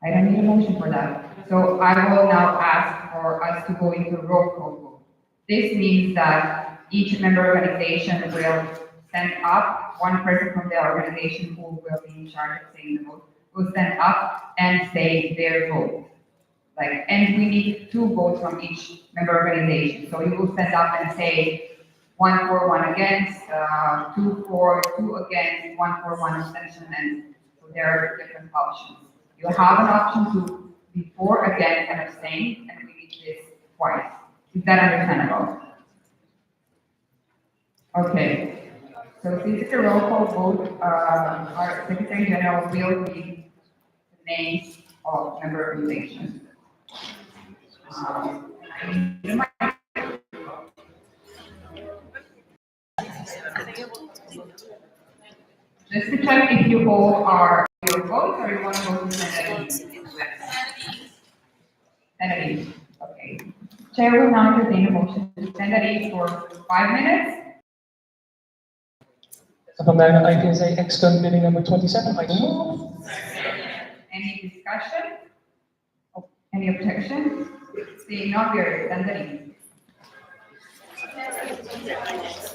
I don't need a motion for that. So I will now ask for us to go into roll call vote. This means that each member organization will stand up, one person from the organization who will be in charge of saying the vote, will stand up and say their vote. And we need 2 votes from each member organization. So you will stand up and say 1 for, 1 against, 2 for, 2 against, 1 for, 1 abstention, and so there are different options. You have an option to be for, against, and abstain, and we need this twice. Is that understandable? Okay. So since it's a roll call vote, our Secretary General will read the names of member organizations. Just to check if you all are your votes, or you want to go to Kennedy. Okay. Chair will now entertain a motion to Kennedy for 5 minutes.
Vandaag IVSA Excon bidding number 27, I move.
Any discussion? Any objections? Seeing none, we are extending.
Yeah.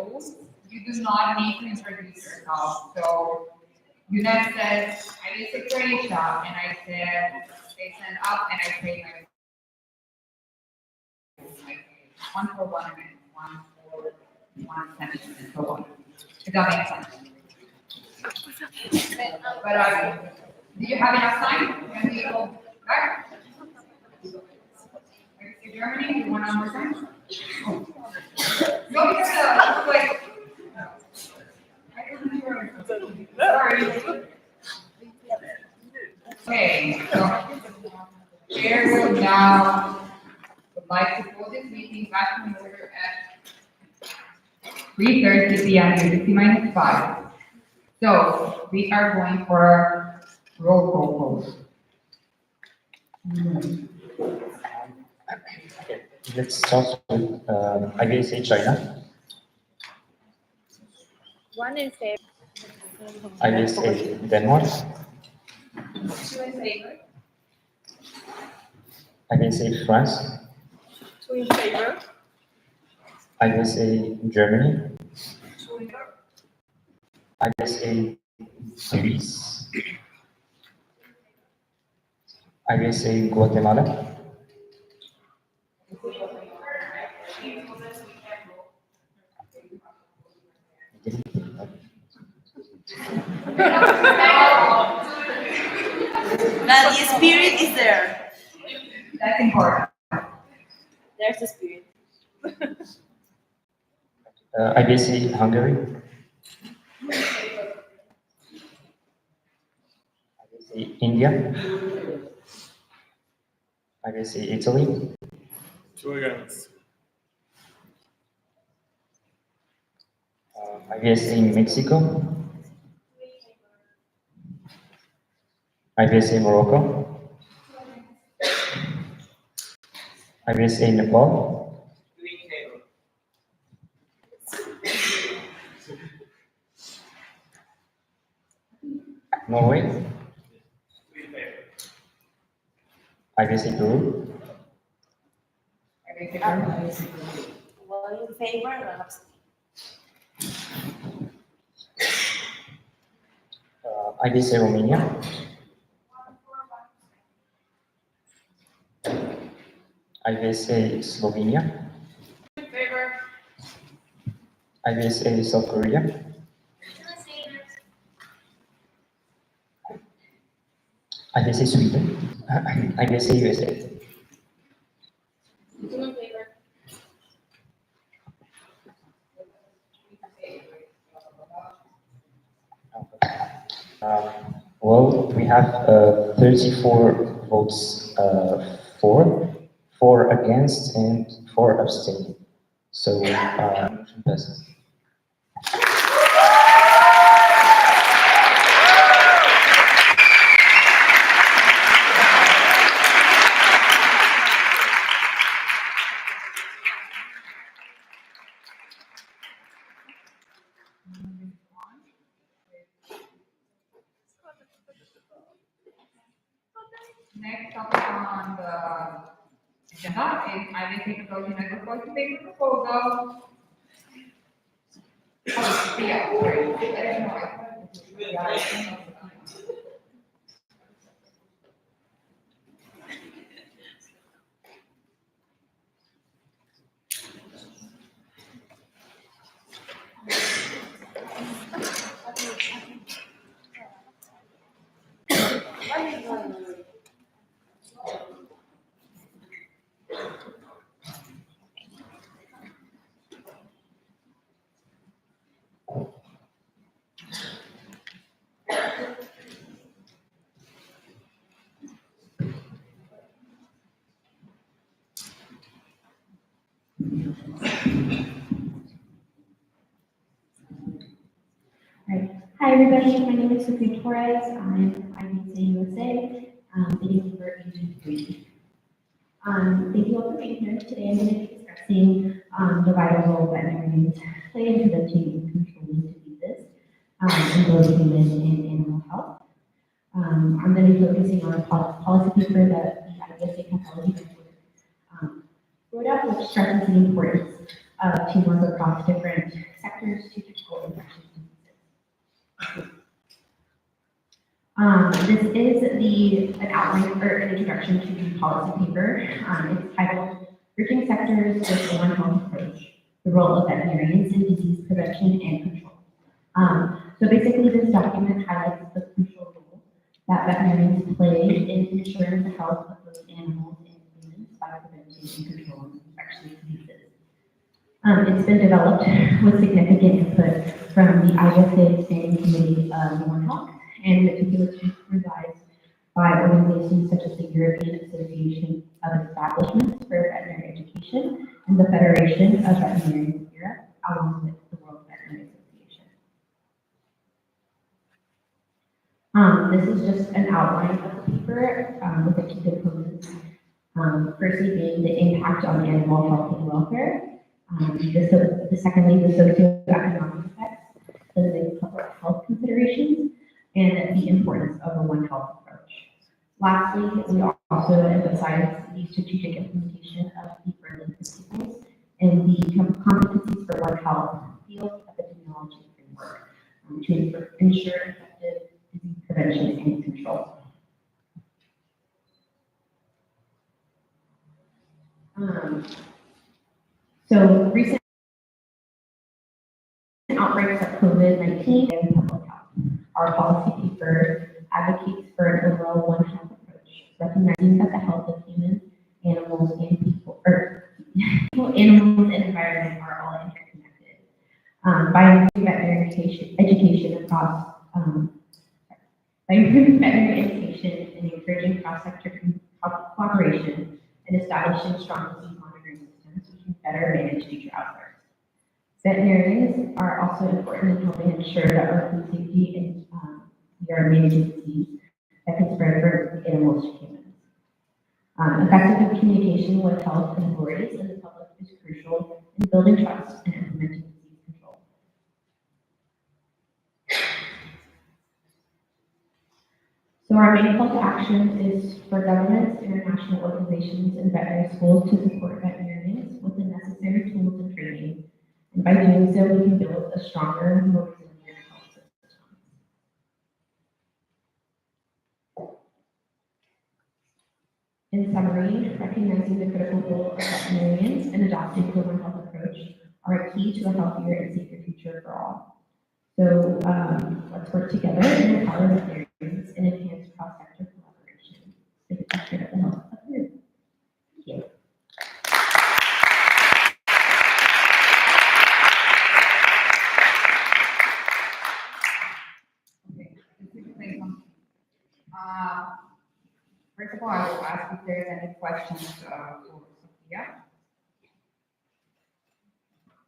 rules, you do not need to introduce yourself. So Yunus says, I did a Croatia, and I said, they stand up, and I say one for 1 minute, one for 1 sentence, and so on. If that makes sense. But do you have enough time? Can we go back? Germany, you want one more time? No, because like, sorry. Okay, so chair will now would like to call this meeting back in order at 3:30 p.m. UTC -5. So we are going for roll call vote.
Let's start with IVSA China,
One in favor.
IVSA Denmark,
Two in favor.
IVSA France,
Two in favor.
IVSA Germany,
Two in favor.
IVSA Greece, IVSA Guatemala,
That the spirit is there.
That's important.
There's the spirit.
IVSA Hungary, IVSA India, IVSA Italy,
Two against.
IVSA Mexico, IVSA Morocco, IVSA Nepal, Norway, IVSA Peru,
One in favor and one abstain.
IVSA Romania, IVSA Slovenia,
In favor.
IVSA South Korea, IVSA Sweden, IVSA USA.
Two in favor.
Well, we have 34 votes for, 4 against, and 4 abstaining. So, motion passes.
Next topic on the agenda is IVSA proposing a proposed paper proposal. Oh, yeah, sorry.
Hi, everybody. My name is Sophie Torres. I'm IVSA USA, video for Agent 3. Thank you all for being here. Today I'm going to be discussing the vital role veterinarians play in preventing and controlling diseases in both human and animal health. I'm going to be focusing on a policy paper that the IVSA Pathology Network wrote up, which stresses the importance of teamwork across different sectors vectors to typical infectious diseases. This is an outline or an introduction to the policy paper. It's titled Bridging Sectors with a One Health Approach, the Role of Veterinarians in Disease Prevention and Control. So basically this document highlights the crucial role that veterinarians play in ensuring the health of both animals and humans by preventing and controlling infectious diseases. It's been developed with significant input from the IVSA Standing Committee of One Health and meticulously revised by organizations such as the European Association of Establishments for Veterinary Education and the Federation of Veterinarians of Europe, along with the World Veterinary Association. This is just an outline of the paper with the key components. Firstly being the impact on animal health and welfare. Secondly, the socioeconomic effects, the public health considerations, and the importance of a One Health approach. Lastly, we also emphasize the strategic implementation of the Berlin principles and the competencies for One Health field epidemiology framework to ensure effective disease prevention and control. So recent outbreaks of COVID-19 and public health. Our policy paper advocates for an overall One Health approach, recognizing that the health of humans, animals, and people, animals and environment are all interconnected. By improving veterinary education across, by improving veterinary education and encouraging cross-sector cooperation and establishing strong disease monitoring systems, we can better manage future outbreaks. Veterinarians are also important in helping ensure that our food safety and we are managing disease that can spread from animals to humans. Effective communication with health authorities and the public is crucial in building trust and implementing disease control. So our main call to action is for governments, international organizations, and veterinary schools to support veterinarians with the necessary tools and training. And by doing so, we can build a stronger, more resilient health system. In summary, recognizing the critical role of veterinarians and adopting the One Health approach are a key to a healthier and safer future for all. So let's work together and empower veterinarians and enhance cross-sector collaboration for the future of the health of Peru. Thank you.
First of all, I will ask if there's any questions for Sophia.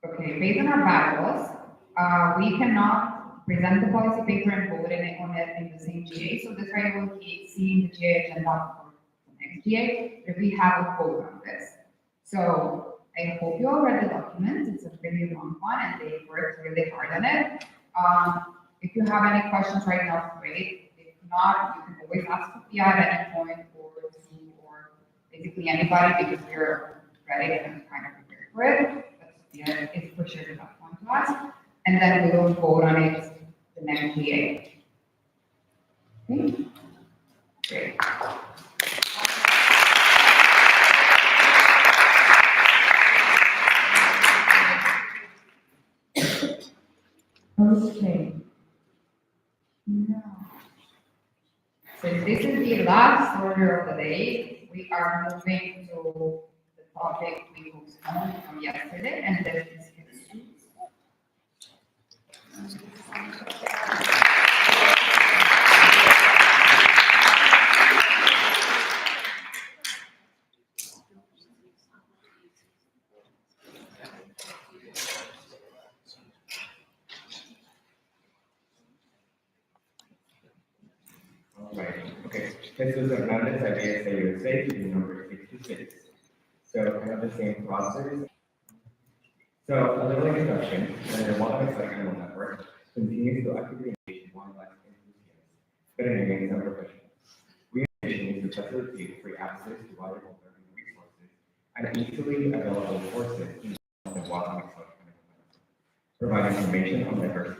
Okay, based on our bylaws, we cannot present the policy paper and vote on it in the same GA, so this way we'll keep seeing the GA agenda for the next GA, if we have a vote on this. So I hope you all read the document, it's a really long one, and they worked really hard on it. If you have any questions right now, great. If not, you can always ask Sophia at any point, or me, or basically anybody, because we're ready and kind of prepared for it. But Sophia is for sure the best one to ask. And then we will vote on it the next GA. Okay? Great. Okay. Now, since this is the last order of the day, we are moving to the topic we postponed from yesterday, and this is history.
Right, okay. Jesus Hernandez, IVSA USA, meeting number 66. So kind of the same process. So a little introduction, the Wildlife Animal Network continues to actively engage wildlife enthusiasts, veterinarians, and professionals. We are mission is to facilitate free access to valuable learning resources and easily available courses in the wildlife animal medicine.
provide information on diverse